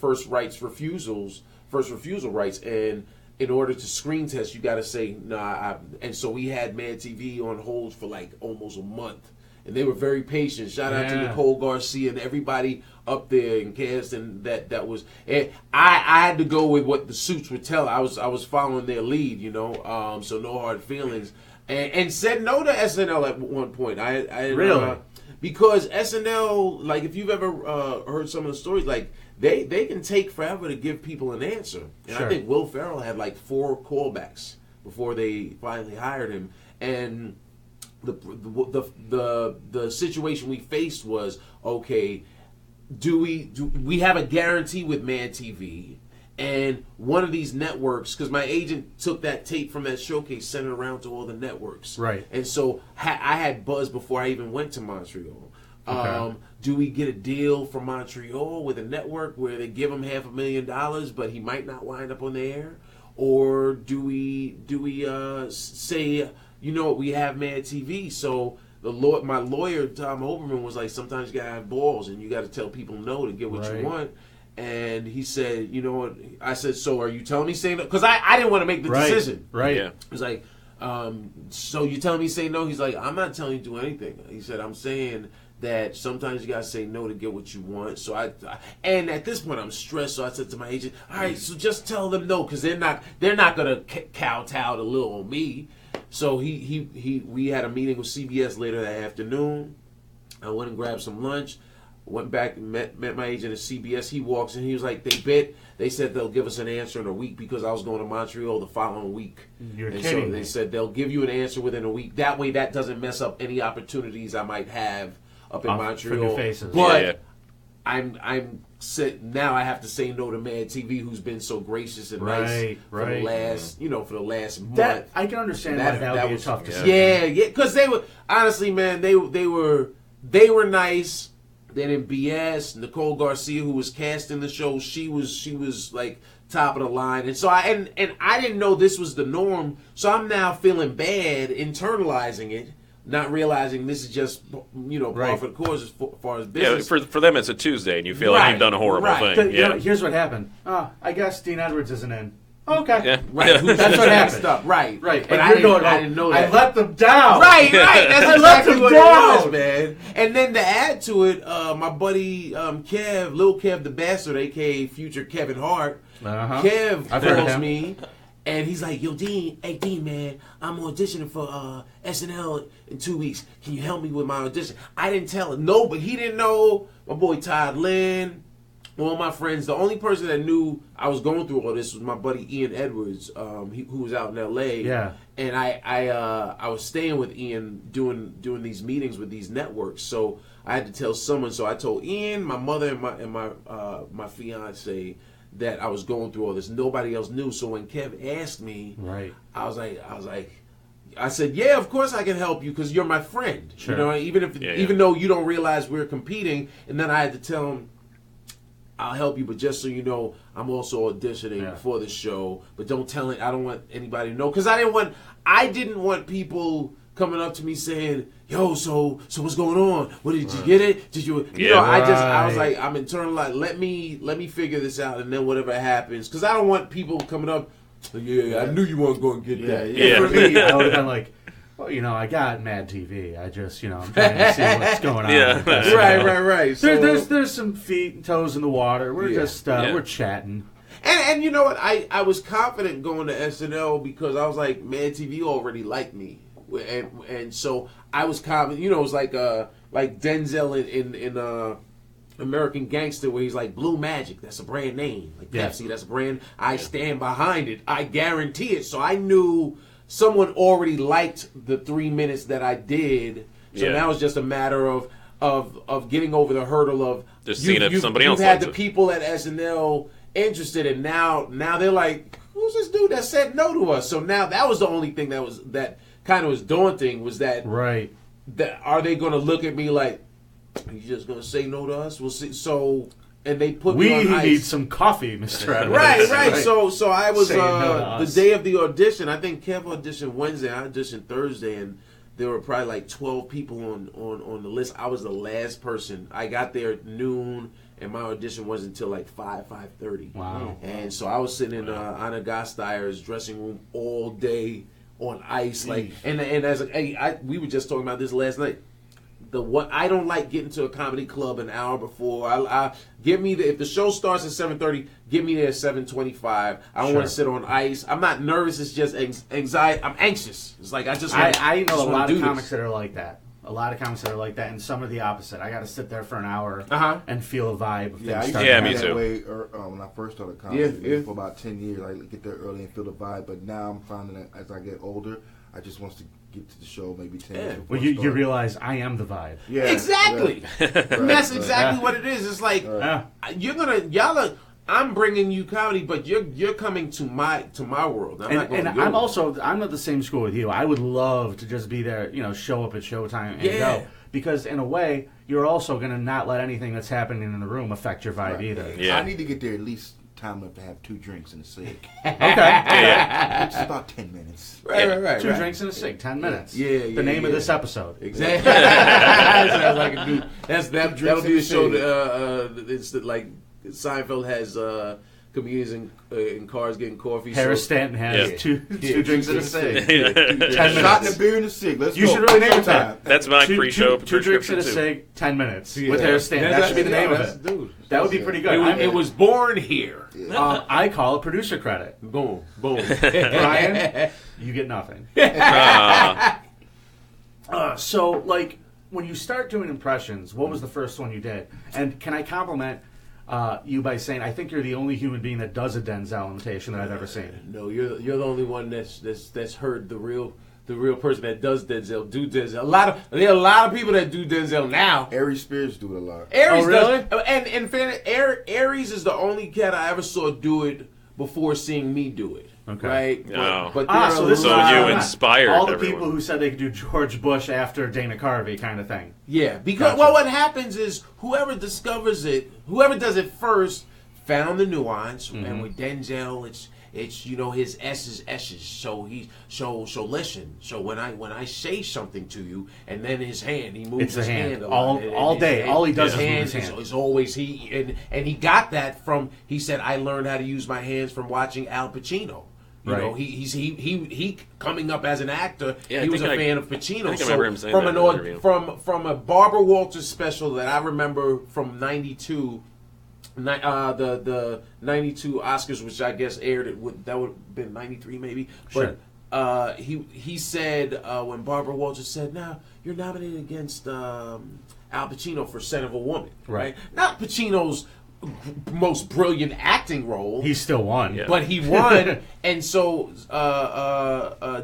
refusal rights, and in order to screen test, you got to say nah. And so we had Mad TV on hold for like almost a month, and they were very patient. Shout out to Nicole Garcia and everybody up there in cast, and that was. And I had to go with what the suits would tell. I was following their lead, so no hard feelings. And said no to SNL at one point. I really? Because SNL, like if you've ever heard some of the stories, like they can take forever to give people an answer. And Sure. I think Will Ferrell had like 4 callbacks before they finally hired him. And the situation we faced was, okay, do we have a guarantee with Mad TV? And one of these networks, because my agent took that tape from that showcase, sent it around to all the networks. Right. And so I had buzz before I even went to Montreal. Okay. Do we get a deal from Montreal with a network where they give him $500,000, but he might not wind up on the air? Or do we say, you know what, we have Mad TV, so my lawyer, Tom Oberman, was like, sometimes you got to have balls and you got to tell people no to get what you want. And he said, you know what? I said, so are you telling me say no? Because I didn't want to make the decision. Right. Yeah. He was like, so you telling me say no? He's like, I'm not telling you to do anything. He said, I'm saying that sometimes you got to say no to get what you want. So and at this point I'm stressed. So I said to my agent, all right, so just tell them no, because they're not going to kowtow to little on me. So we had a meeting with CBS later that afternoon. I went and grabbed some lunch. Went back and met my agent at CBS. He walks in. He was like, they said they'll give us an answer in a week because I was going to Montreal the following week. You're and kidding so me. they said they'll give you an answer within a week. That way that doesn't mess up any opportunities I might have up in Montreal. For new faces. But Yeah. I'm now I have to say no to Mad TV, who's been so gracious and nice for the last month. That I can understand why that would be a was tough decision. Yeah, because they were honestly, man, they were nice. They didn't BS. Nicole Garcia, who was casting the show, she was like top of the line, and so I didn't know this was the norm. So I'm now feeling bad, internalizing it, not realizing this is just par for the course as far as business. Yeah, for them it's a Tuesday, and you feel like you've done a horrible thing. You know, here's what happened. I guess Dean Edwards isn't in. Okay. Yeah. Right, That's what happened. Up. Right. But And I didn't know that. I let them down. Right. That's exactly what down. it was, man. And then to add to it, my buddy Kev, Lil Kev the Bastard, a.k.a. future Kevin Hart, Kev calls me, and he's like, yo, Dean, man, I'm auditioning for SNL in 2 weeks. Can you help me with my audition? I didn't tell him. No, but he didn't know. My boy Todd Lynn, all my friends. The only person that knew I was going through all this was my buddy Ian Edwards, who was out in L.A. Yeah. And I was staying with Ian doing these meetings with these networks. So I had to tell someone. So I told Ian, my mother, and my fiance that I was going through all this. Nobody else knew. So when Kev asked me, I said, yeah, of course I can help you because you're my friend. Sure. You know, even though you don't realize we're competing. And then I had to tell him, I'll help you, but just so you know, I'm also auditioning for the show. But don't tell it. I don't want anybody to know because I didn't want people coming up to me saying, "Yo, so what's going on? What did you get it? Did you?" I was like, I'm internalized. Let me figure this out, and then whatever happens, because I don't want people coming up. Yeah, I knew you weren't going to get that. Yeah. For me, I would have been like, well, I got Mad TV. I just, I'm trying to see what's going on. Yeah. With this, Right. So, there's some feet and toes in the water. We're just we're chatting. And you know what? I was confident going to SNL because I was like, Mad TV already liked me, and so I was confident. It was like Denzel in American Gangster, where he's like, Blue Magic, that's a brand name. Like Pepsi, that's a brand. I stand behind it. I guarantee it. So I knew someone already liked the 3 minutes that I did. So now it's just a matter of getting over the hurdle of just seeing if somebody else You've had likes the it. people at SNL interested, and now they're like, who's this dude that said no to us? So now that was the only thing that kind of was daunting, was that are they going to look at me like, are you just going to say no to us? We'll see. So, and they put me on ice. We need some coffee, Mr. Edwards. Right. So I was Saying no to the us. day of the audition. I think Kev auditioned Wednesday. I auditioned Thursday, and there were probably like 12 people on the list. I was the last person. I got there at noon, and my audition wasn't until like 5:30. Wow. And so I was sitting in Anna Gosteyer's dressing room all day on ice, like, and as we were just talking about this last night. I don't like getting to a comedy club an hour before. If the show starts at 7:30, get me there at 7:25. I don't want to sit on ice. I'm not nervous. It's just anxiety. I'm anxious. It's like I know a lot of comics this. that are like that. A lot of comics that are like that, and some are the opposite. I got to sit there for an hour and feel a vibe. Yeah, I used Yeah, me to too. that way when I first started comedy. For about 10 years, I get there early and feel the vibe. But now I'm finding that as I get older, I just want to get to the show maybe 10 minutes before Well, you realize I am the vibe. Yeah, Exactly. And that's exactly what it is. It's like I'm bringing you comedy, but you're coming to my world. I'm not going to yours. I'm not the same school with you. I would love to just be there, show up at showtime and go. Because in a way, you're also going to not let anything that's happening in the room affect your vibe either. Yeah. I need to get there at least time enough to have 2 drinks and a cig. Okay. It's about 10 minutes. Right. 2 drinks and a cig, 10 minutes. Yeah. The name of this episode. Exactly. Sounds like a dude. That'll be the show. It's like Seinfeld has comedians in cars getting coffee. Harris Stanton has two drinks and a cig. 10 minutes. Shot and a beer and a cig. Let's You go. should really name it that. That's my pre-show Two drinks and a cig, 10 minutes with Harris Stanton. That should be the name of it. Dude. That would be pretty good. It was born here. I call it producer credit. Boom. Brian, you get nothing. So, like, when you start doing impressions, what was the first one you did? And can I compliment you by saying I think you're the only human being that does a Denzel imitation that I've ever seen? No, you're the only one that's heard the real person that does Denzel do Denzel. There are a lot of people that do Denzel now. Aries Spears do it a lot. Aries really? does, and in fairness, Aries is the only cat I ever saw do it before seeing me do it. Okay. Right? Oh. But there are so a this is So you not inspired all the everyone. people who said they could do George Bush after Dana Carvey kind of thing. Yeah, because Gotcha. what happens is whoever discovers it, whoever does it first, found the nuance, and with Denzel, it's his S's. So listen. So when I say something to you, and then his hand, he moves It's the his hand. hand a lot, All his day. hand- All he does his is move hands his hand. is always and he got that from. He said, I learned how to use my hands from watching Al Pacino. You know, he coming up as an actor. Yeah, he was a I fan of Pacino. I remember him saying from that in an interview. from a Barbara Walters special that I remember from '92, the '92 Oscars, which I guess aired that would have been '93 maybe. Sure. But he said when Barbara Walters said, "Now you're nominated against Al Pacino for Scent of a Woman," right? Not Pacino's most brilliant acting role. He still won. Yeah. But he won, and so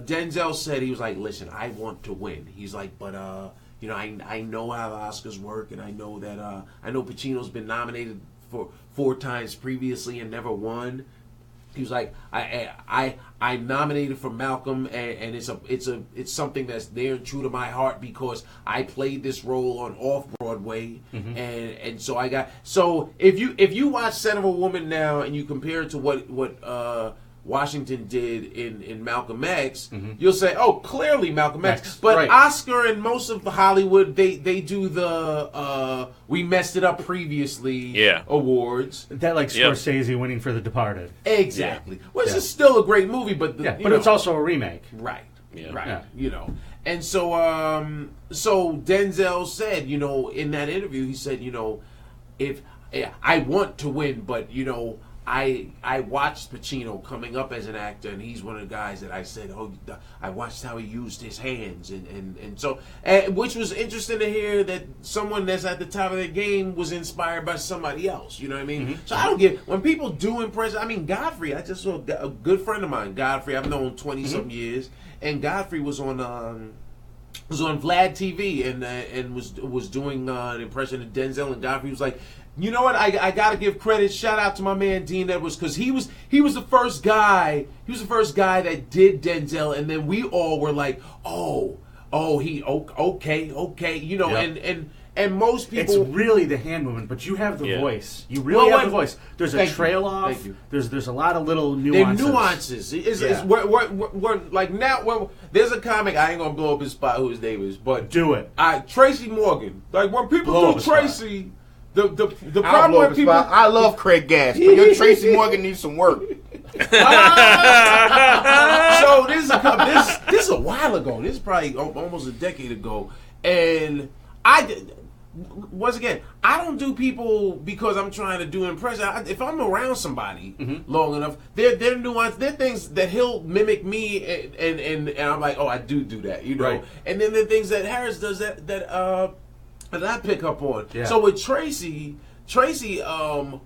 Denzel said, he was like, "Listen, I want to win." He's like, "But I know how the Oscars work, and I know that I know Pacino's been nominated for 4 times previously and never won." He was like, I'm nominated for Malcolm, and it's something that's near and true to my heart because I played this role on off Broadway, and so I got if you watch Scent of a Woman now and you compare it to what Washington did in Malcolm X, you'll say, oh, clearly Malcolm X. But Oscar and most of Hollywood, they do the we messed it up previously awards. That like Scorsese winning for The Departed. Exactly. Which is still a great movie, but it's also a remake. Right. Yeah. Right. Yeah. And so so Denzel said, in that interview, he said, if I want to win, but I watched Pacino coming up as an actor, and he's one of the guys that I said, I watched how he used his hands, and so, which was interesting to hear that someone that's at the top of their game was inspired by somebody else. You know what I mean? So I don't when people do impress. I mean, Godfrey. I just saw a good friend of mine, Godfrey. I've known 20-something years, and Godfrey was on Vlad TV and was doing an impression of Denzel, and Godfrey was like, you know what? I got to give credit. Shout out to my man Dean Edwards, because he was the first guy. He was the first guy that did Denzel, and then we all were like, okay, and most people. It's really the hand movement, but you have the voice. You really have the voice. There's a trail off. Thank you. There's a lot of little nuances. They're nuances. We're like now. There's a comic. I ain't gonna blow up his spot. Who his name is, but do it. Tracy Morgan. Like when people Blow do up Tracy. The problem with people. I love Craig Gass, but your Tracy Morgan needs some work. So this is a while ago. This is probably almost a decade ago, and once again, I don't do people because I'm trying to do impression. If I'm around somebody long enough, they're nuance. They're things that he'll mimic me, and I'm like, oh, I do that, you know. Right. And then the things that Harris does that I pick up on. Yeah. So with Tracy, when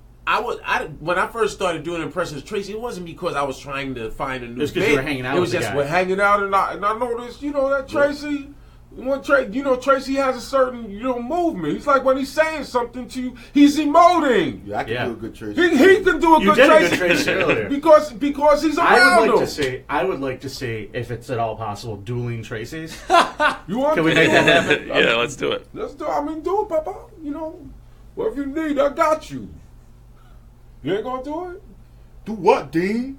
I first started doing impressions, Tracy, it wasn't because I was trying to find a new. It was because you were hanging out. It was with just the guy. we're hanging out, and I noticed, that Tracy. Tracy has a certain, movement. He's like when he's saying something to you, he's emoting. Yeah, I can do a good Tracy. He can do a You good did a Tracy. good Tracy earlier. because he's around him. I would like to see if it's at all possible dueling Tracy's. You want Can we make that happen? Yeah, let's do it. Let's do. Do it, Papa. Whatever you need, I got you. You ain't gonna do it? Do what, Dean?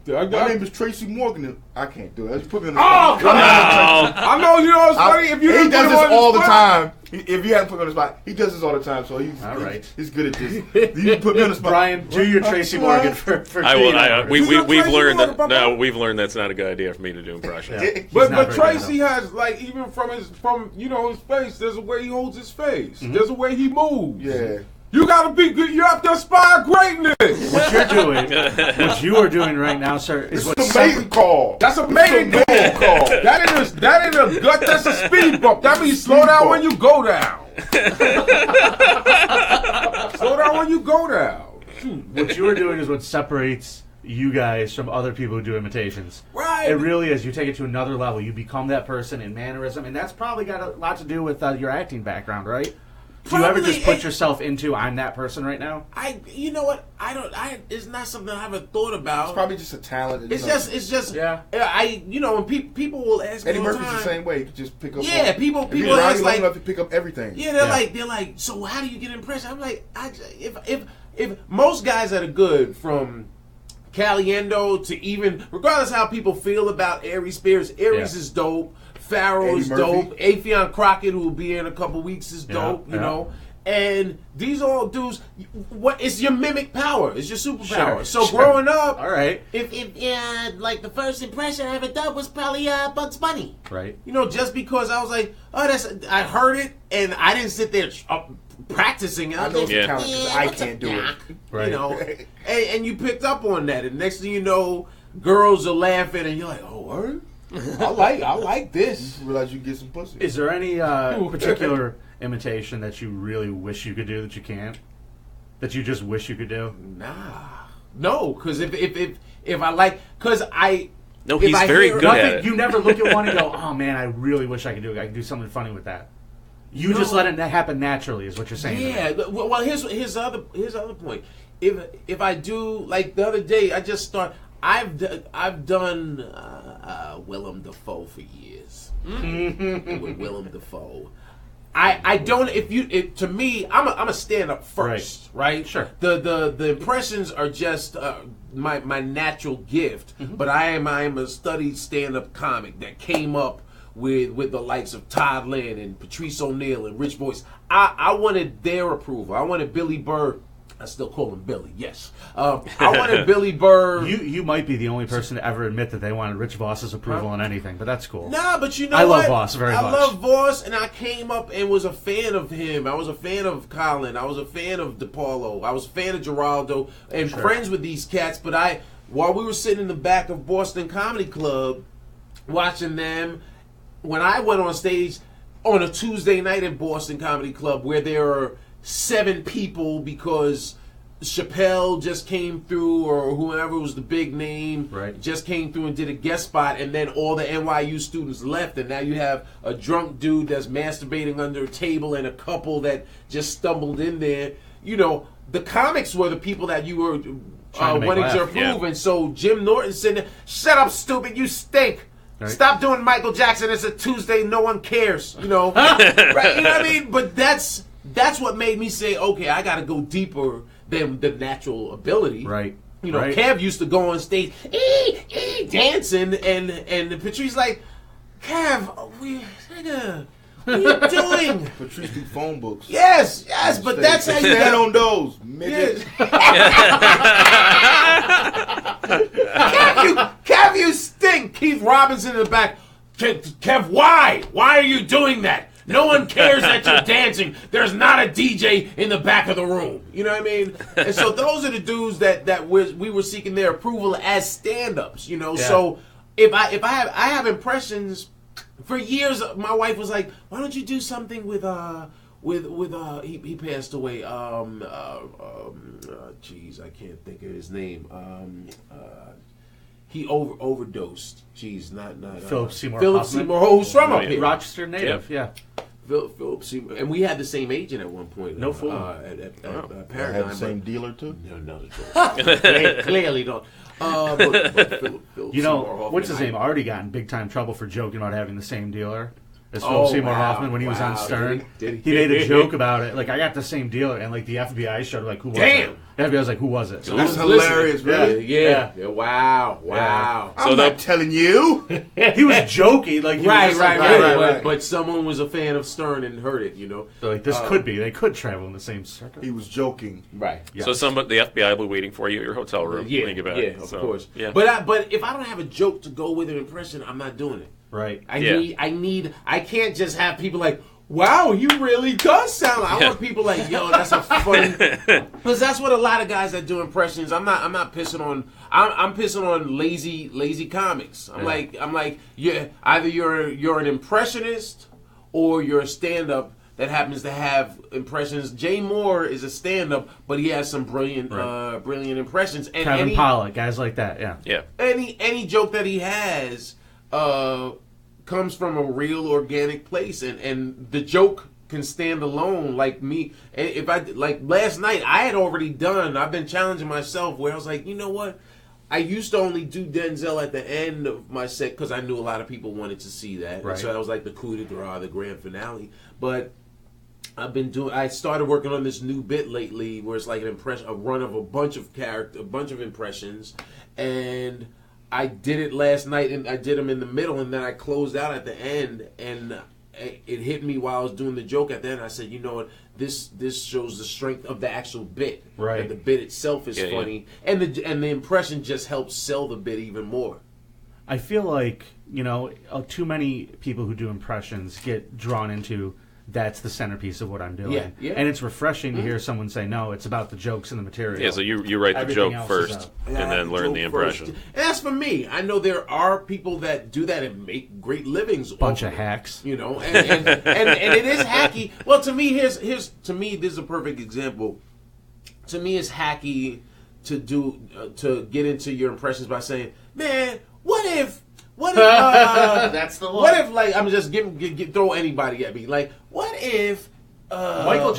My My name is Tracy Morgan. I can't do it. Just put me on the Oh, spot. come on! I know it's funny if you He didn't does put this him on all the the spot. time. If you haven't put me on the spot, he does this all the time. So he's All right. He's good at this. You put me on the spot. Brian, do your Tracy Morgan for I will. Dean. We've learned that. Papa. No, we've learned that's not a good idea for me to do impressions. Yeah. But not very Tracy good, has even from his face. There's a way he holds his face. There's a way he moves. Yeah. You gotta be good. You have to aspire greatness. What you are doing right now, sir, is what It's a mating call. That's a mating call. That ain't a gut. That's a speed bump. That means slow down when you go down. Slow down when you go down. Shoot. what you are doing is what separates you guys from other people who do imitations. Right. It really is. You take it to another level. You become that person in mannerism, and that's probably got a lot to do with your acting background, right? Do you ever Probably, just put yourself into I'm that person right now? You know what? It's not something I haven't thought about. It's probably just a talent. It's just. Yeah. When people will ask me Eddie all the Murphy's time. the same way. You can just pick up. Yeah, people if you're around ask long like, enough to pick up everything. yeah, they're like, so how do you get impression? I'm like, if most guys that are good from Caliendo to even regardless how people feel about Aries Spears, Aries is dope. Pharaoh is Eddie Murphy. dope. Afion Crockett, who will be here in a couple weeks, is dope. Yeah, You yeah. know. And these all dudes, it's your mimic power. It's your superpower. Sure, So sure. growing up, All right. If like the first impression I ever done was probably Bugs Bunny. Right. just because I was like, I heard it, and I didn't sit there practicing it. I know it's Yeah. a talent because I can't do it. Right. and you picked up on that, and next thing you know, girls are laughing, and you're like, oh, word? I like this. You realize you can get some pussy. Is there any particular imitation that you really wish you could do that you can't? That you just wish you could do? No, because if I like, because I. No, if he's I very hear- good at it. You never look at one and go, oh man, I really wish I could do it. I could do something funny with that. You just let it happen naturally is what you're saying. Yeah. Well, here's the other point. If I do, like the other day, I just start. I've done Willem Dafoe for years. With Willem Dafoe. I don't. To me, I'm a stand up first, right? Sure. The impressions are just my natural gift, but I am a studied stand up comic that came up with the likes of Todd Lynn and Patrice O'Neal and Rich Voice. I wanted their approval. I wanted Billy Burr. I still call him Billy. Yes, I wanted Billy Burr. You might be the only person to ever admit that they wanted Rich Voss's approval on anything, but that's cool. Nah, but you know I what? love Voss very much. I love Voss, and I came up and was a fan of him. I was a fan of Colin. I was a fan of DePaulo. I was a fan of Geraldo, and friends with these cats. But while we were sitting in the back of Boston Comedy Club, watching them, when I went on stage on a Tuesday night at Boston Comedy Club, where there are 7 people because Chappelle just came through, or whoever was the big name just came through and did a guest spot, and then all the NYU students left, and now you have a drunk dude that's masturbating under a table and a couple that just stumbled in there. The comics were the people that you were wanting to approve, and so Jim Norton said, "Shut up, stupid! You stink." Right. Stop doing Michael Jackson. It's a Tuesday. No one cares. Right? You know what I mean? But that's what made me say, okay, I got to go deeper than the natural ability. Right. Kev used to go on stage, dancing, and Patrice like, Kev, what are you doing? Patrice do phone books. Yes, but that's how you stand on those, midget. Kev, you stink. Keith Robinson in the back. Kev, why? Why are you doing that? No one cares that you're dancing. There's not a DJ in the back of the room. You know what I mean? And so those are the dudes that we were seeking their approval as stand-ups. You know, so if I have impressions. For years, my wife was like, "Why don't you do something with he passed away. Jeez, I can't think of his name. He overdosed. Jeez, not Philip Seymour Philip Hoffman. Seymour, who's from up here, Rochester native. Yeah. Philip Seymour, and we had the same agent at one point. No fool. At I Paradigm. had the same dealer too. No, clearly don't. But Philip You Seymour know, Hoffman, what's his name? Already got in big time trouble for joking about having the same dealer as Philip Seymour Hoffman when he was on Stern. Did he made a joke about it. Like, I got the same dealer, and like the FBI showed like, who was it? The FBI was like, who was it? So That's hilarious, man. Yeah. Wow. I'm not telling you. he was joking. Like, he was just right. But someone was a fan of Stern and heard it, you know. So like, this could be. They could travel in the same circuit. He was joking. Right. Yeah. So the FBI will be waiting for you at your hotel room when you get back. Of course. Yeah. But if I don't have a joke to go with an impression, I'm not doing it. Right. I can't just have people like, wow, he really does sound like. I want people like, yo, that's a funny. Because that's what a lot of guys that do impressions. I'm not pissing on. I'm pissing on lazy comics. I'm like, yeah, either you're an impressionist or you're a stand-up that happens to have impressions. Jay Moore is a stand-up, but he has some brilliant impressions. And Kevin Pollak, guys like that. Yeah. Any joke that he has. Comes from a real organic place, and the joke can stand alone. Like me, if I like last night, I've been challenging myself where I was like, you know what? I used to only do Denzel at the end of my set because I knew a lot of people wanted to see that. Right. So that was like the coup de grace, the grand finale. But I started working on this new bit lately where it's like a run of a bunch of impressions, and I did it last night, and I did them in the middle, and then I closed out at the end, and it hit me while I was doing the joke at the end. I said, you know what, this shows the strength of the actual bit. Right. That the bit itself is funny, and the impression just helps sell the bit even more. I feel like, too many people who do impressions get drawn into that's the centerpiece of what I'm doing. Yeah. And it's refreshing to hear someone say, no, it's about the jokes and the material. Yeah, so you write the Everything joke else first is and then learn the impression. And that's for me. I know there are people that do that and make great livings. Bunch of hacks. And it is hacky. Well, to me, this is a perfect example. To me, it's hacky to get into your impressions by saying, man, what if That's the one. What if, like, I'm just throw anybody at me? Like, what if Michael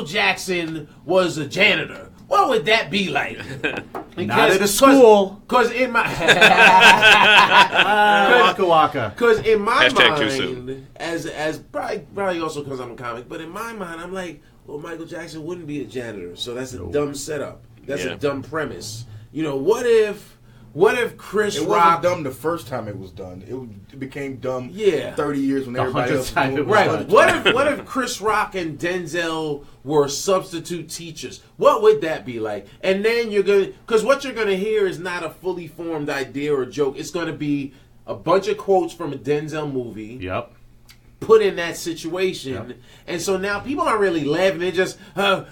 Jackson was a janitor? What would that be like? Not at a school. Because in my Waka waka. Because in my Hashtag too soon. mind, as probably also because I'm a comic, but in my mind, I'm like, well, Michael Jackson wouldn't be a janitor, so that's a dumb setup. That's a dumb premise. What if Chris It Rock? wasn't dumb the first time it was done. It became dumb 30 years when The everybody 100th else time was it was doing done. What if Chris Rock and Denzel were substitute teachers? What would that be like? And then because what you're gonna hear is not a fully formed idea or joke. It's gonna be a bunch of quotes from a Denzel movie. Yep. Put in that situation, and so now people aren't really laughing. They're just,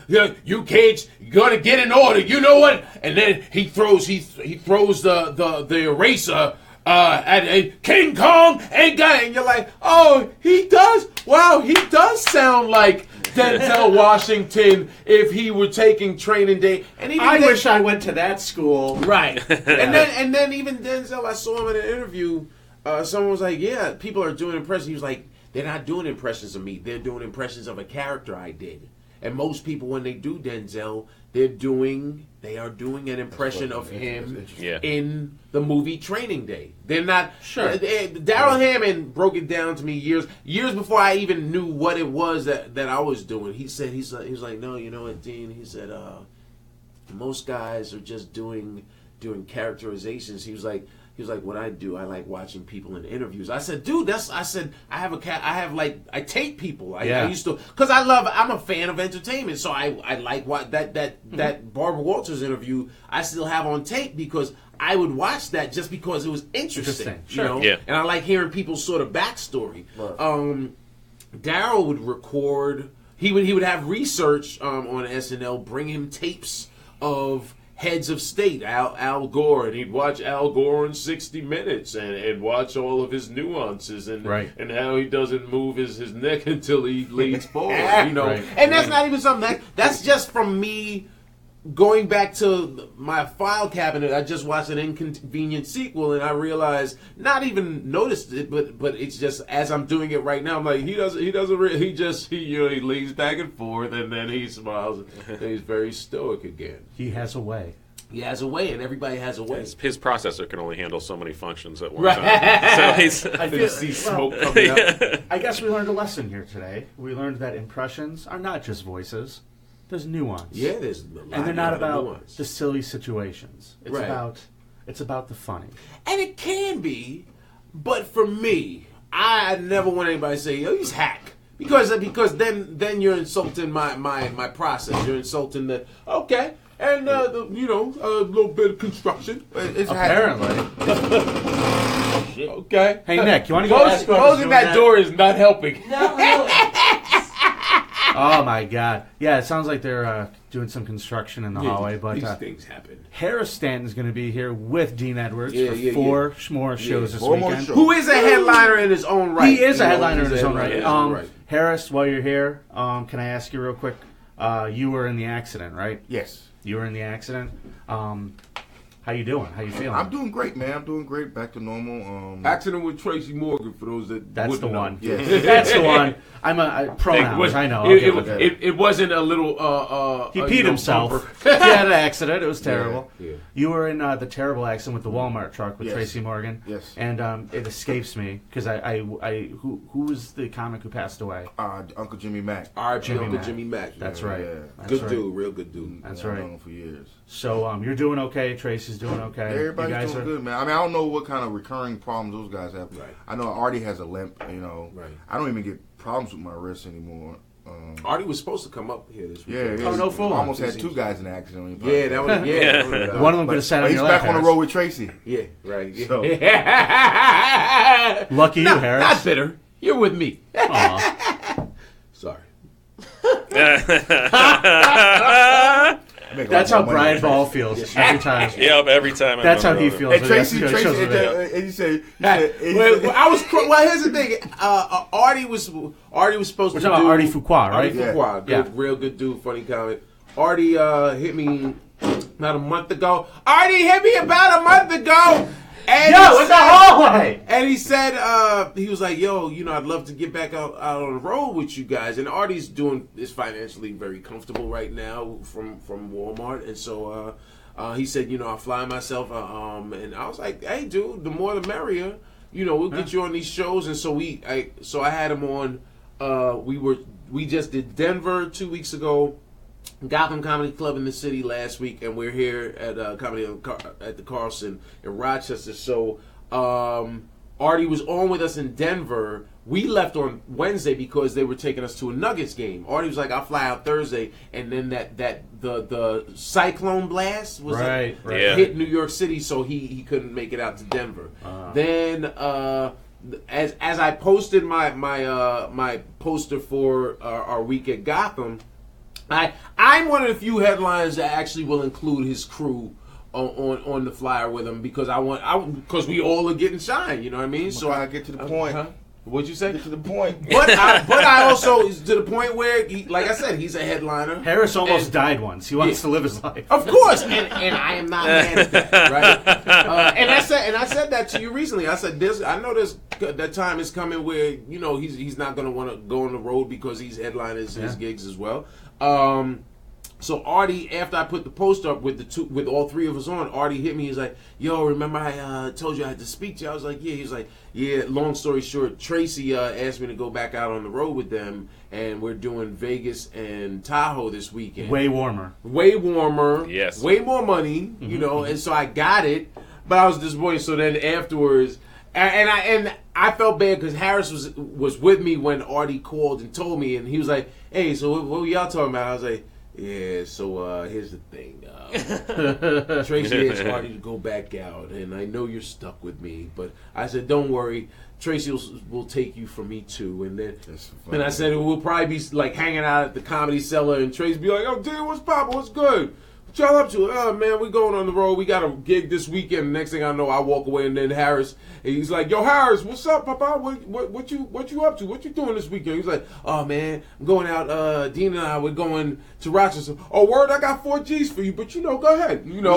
you kids, you gotta get in order. You know what? And then he throws the eraser at a King Kong and guy, and you're like, oh, he does. Wow, he does sound like Denzel Washington if he were taking training day. And even I wish I went to that school. right. and then even Denzel, I saw him in an interview. Someone was like, yeah, people are doing impressions. He was like, they're not doing impressions of me. They're doing impressions of a character I did. And most people, when they do Denzel, they are doing an impression of him in the movie Training Day. They're not sure. Daryl Hammond broke it down to me years before I even knew what it was that I was doing. He was like, no, you know what, Dean? He said, most guys are just doing characterizations. He was like, what I do, I like watching people in interviews. I said, dude, I tape people. I used to, because I'm a fan of entertainment, so I like what that Barbara Walters interview I still have on tape because I would watch that just because it was interesting. Sure. And I like hearing people's sort of backstory. Right. Daryl would record. He would have research on SNL, bring him tapes of heads of state, Al Gore, and he'd watch Al Gore in 60 Minutes and watch all of his nuances and how he doesn't move his neck until he leans forward, you know. Right. And that's not even something that's just from me going back to my file cabinet. I just watched an Inconvenient Sequel, and I realized, not even noticed it, but it's just as I'm doing it right now, I'm like, he leans back and forth, and then he smiles, and he's very stoic again. He has a way. He has a way, and everybody has a way. His processor can only handle so many functions at one time. So he's. I feel see smoke coming up. I guess we learned a lesson here today. We learned that impressions are not just voices. There's nuance. Yeah, there's a lot, and they're not of about nuance. the silly situations. It's about the funny. And it can be, but for me, I never want anybody to say, "Yo, he's hack," because then you're insulting my process. You're insulting the okay, and a little bit of construction. It's Apparently. Okay. Hey Nick, you want to go ask whoever's Closing doing that door is not helping. Oh my God! Yeah, it sounds like they're doing some construction in the hallway. But these things happen. Harris Stanton is going to be here with Dean Edwards for Yeah, four more shows this Four more weekend. shows. Who is a headliner in his own right? He is a headliner in his own right. Right. Harris, while you're here, can I ask you real quick? You were in the accident, right? Yes. You were in the accident. How you doing? How you feeling? I'm doing great, man. I'm doing great. Back to normal. Accident with Tracy Morgan, for those that That's the wouldn't know. one. Yes. That's the one. I'm a pronouns. I know. It wasn't a little. He peed himself. bumper. He had an accident. It was terrible. Yeah. You were in the terrible accident with the Walmart truck with Yes. Tracy Morgan. Yes. And it escapes me because who was the comic who passed away? Uncle Jimmy Mack. R.I.P. Jimmy Uncle Mack. Jimmy Mack. That's Yeah. right. Yeah. That's Good right. dude, real good dude. That's I've right. known him for years. So you're doing okay. Tracy's doing okay. Everybody's you guys doing are good, man. I mean, I don't know what kind of recurring problems those guys have. Right. I know Artie has a limp. You know. Right. I don't even get problems with my wrist anymore. Artie was supposed to come up here this weekend. Yeah. Oh, no fool. Almost had two guys in an accident. Yeah, that was One of them could have sat on He's your lap. back on the Harris. road with Tracy. Yeah, right. Yeah. So- Lucky you, Harris. Not bitter. You're with me. Aw. Sorry. That's how Brian Ball feels every time. Yep, every time. That's how he feels. And Tracy, That's- shows it. and he said, Well, here's the thing. Artie was supposed We're to talking do about Artie Fuqua, right? Artie Fuqua, good, Yeah. real good dude, funny comic. Artie hit me about a month ago. Artie hit me about a month ago. And Yo, he in the said- hallway. And he said, he was like, yo, I'd love to get back out on the road with you guys. And Artie's is financially very comfortable right now from Walmart. And so he said, I'll fly myself. And I was like, hey, dude, the more the merrier. We'll get you on these shows. And so I had him on. We just did Denver 2 weeks ago. Gotham Comedy Club in the city last week, and we're here at Comedy at the Carlson in Rochester. So Artie was on with us in Denver. We left on Wednesday because they were taking us to a Nuggets game. Artie was like, "I'll fly out Thursday," and then the cyclone blast was hit New York City, so he couldn't make it out to Denver. Then as I posted my poster for our week at Gotham. I'm one of the few headliners that actually will include his crew on the flyer with him because because we all are getting shine. You know what I mean? So I get to the point. What'd you say? Get to the point. But I also to the point where, like I said, he's a headliner. Harris almost died once. He wants to live his life. Of course, and I am not mad at that, right? And I said that to you recently. I said I know that time is coming where he's not going to want to go on the road because he's headlining his gigs as well. So Artie, after I put the post up with all three of us on, Artie hit me. He's like, "Yo, remember I told you I had to speak to you?" I was like, "Yeah." He was like, "Yeah." Long story short, Tracy asked me to go back out on the road with them, and we're doing Vegas and Tahoe this weekend. Way warmer. Yes. Way more money, and so I got it, but I was disappointed. So then afterwards, and I felt bad because Harris was with me when Artie called and told me, and he was like, "Hey, so what were y'all talking about?" I was like, "Yeah, so here's the thing. Tracy asked Artie to go back out, and I know you're stuck with me, but I said, don't worry. Tracy will take you from me too, and then I said we'll probably be like hanging out at the Comedy Cellar, and Tracy be like, "Oh, Dan, what's poppin'? What's good? What y'all up to? Oh man, we going on the road. We got a gig this weekend." Next thing I know, I walk away, and then Harris, and he's like, "Yo, Harris, what's up, Papa? What you up to? What you doing this weekend?" He's like, "Oh man, I'm going out. Dean and I we're going to Rochester. Oh, word, I got 4 G's for you, but go ahead, And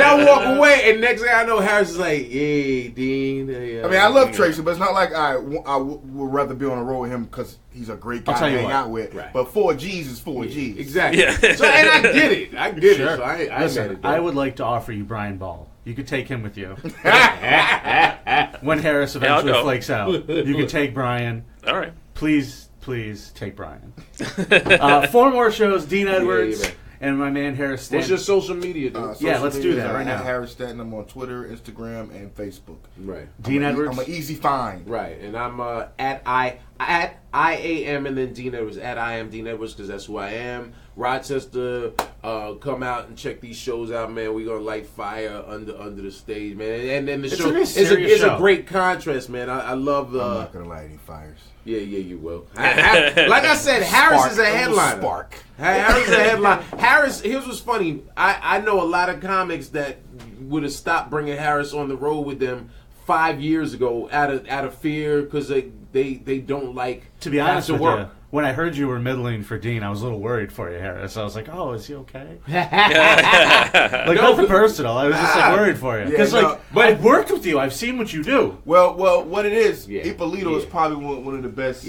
I walk away, and next thing I know, Harris is like, "Hey, Dean." I mean, I love Tracy, but it's not like I would rather be on the road with him because he's a great guy to hang out with. Right. But 4 G's is 4 G's. Exactly. Yeah. So, and I get it. I get it. So I Listen, it. I would like to offer you Brian Ball. You could take him with you. When Harris eventually flakes out, you could take Brian. All right. Please take Brian. 4 more shows, Dean Edwards and my man Harris Stanton. What's your social media, dude? Let's do that right now. Harris Stanton. I'm on Twitter, Instagram, and Facebook. Right. Dean Edwards. I'm an easy find. Right. And I'm at IAM and then Dean Edwards, at I am Dean Edwards, because that's who I am. Rochester, come out and check these shows out, man. We're gonna light fire under the stage, man. And then the show is a great contrast, man. I love the. I'm not gonna light any fires. Yeah, you will. Like I said, Harris is a headliner. Spark. Harris is a headliner. Harris, here's what's funny. I know a lot of comics that would have stopped bringing Harris on the road with them 5 years ago out of fear because they don't like to be honest with you. When I heard you were middling for Dean, I was a little worried for you, Harris. I was like, "Oh, is he okay?" Nothing personal. I was just worried for you because but I've worked with you. I've seen what you do. Well, what it is? Ippolito is probably one of the best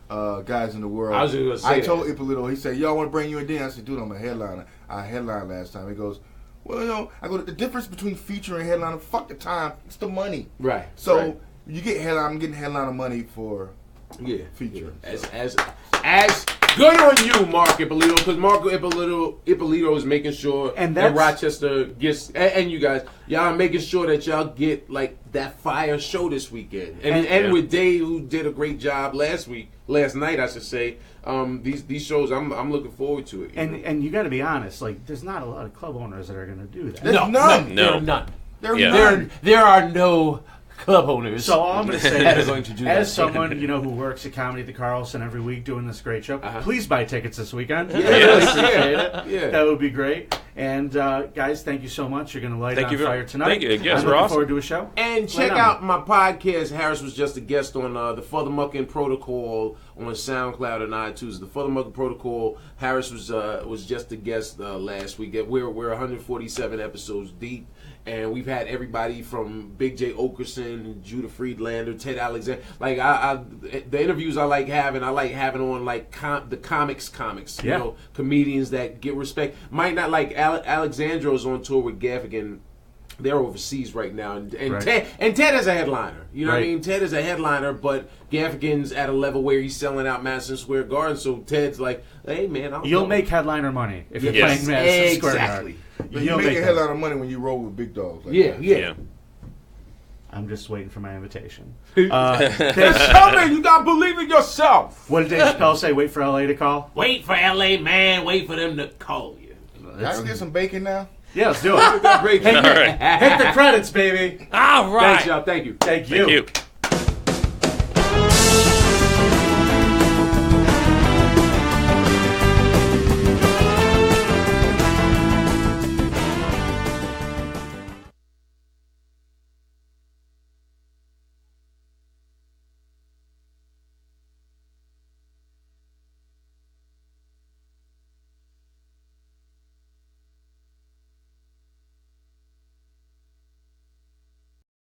guys in the world. I was just gonna say I told Ippolito. He said, "Yo, I want to bring you in." Dean. I said, "Dude, I'm a headliner. I headlined last time." He goes, "Well, I go, the difference between feature and headliner, fuck the time. It's the money." Right. So you get headline. I'm getting headliner money for. Feature. As good on you, Mark Ippolito, because Mark Ippolito is making sure that Rochester gets, and you guys, y'all making sure that y'all get like that fire show this weekend, and with Dave, who did a great job last night, I should say. These shows, I'm looking forward to it. And you got to be honest, like there's not a lot of club owners that are going to do that. There's none. There are none. There are no club owners. So all I'm going to say is, as someone who works at Comedy at the Carlson every week doing this great show, please buy tickets this weekend. I really appreciate it. Yeah. That would be great. And guys, thank you so much. You're going to light on fire tonight. Thank you. Yes, I'm looking forward to a show. And check out my podcast. Harris was just a guest on the Furthermucking Protocol on SoundCloud and iTunes. The Furthermucking Protocol. Harris was just a guest last week. We're 147 episodes deep. And we've had everybody from Big J. Okerson, Judah Friedlander, Ted Alexander. Like the interviews I like having on like the comics. Comedians that get respect. Might not like Alexandro's on tour with Gaffigan. They're overseas right now, and Ted is a headliner. You know what I mean? Ted is a headliner, but Gaffigan's at a level where he's selling out Madison Square Garden. So Ted's like, "Hey man, you'll make headliner money if you're playing Madison Square Garden." But you make a headline of money when you roll with big dogs. Like yeah. I'm just waiting for my invitation. It's coming. You gotta believe in yourself. What did Dave Chappelle say? Wait for LA to call. Wait for LA, man. Wait for them to call you. Let's get some bacon now. Yeah, let's do it. Hit the credits, baby. All right. Thanks, y'all. Thank you. Thank you.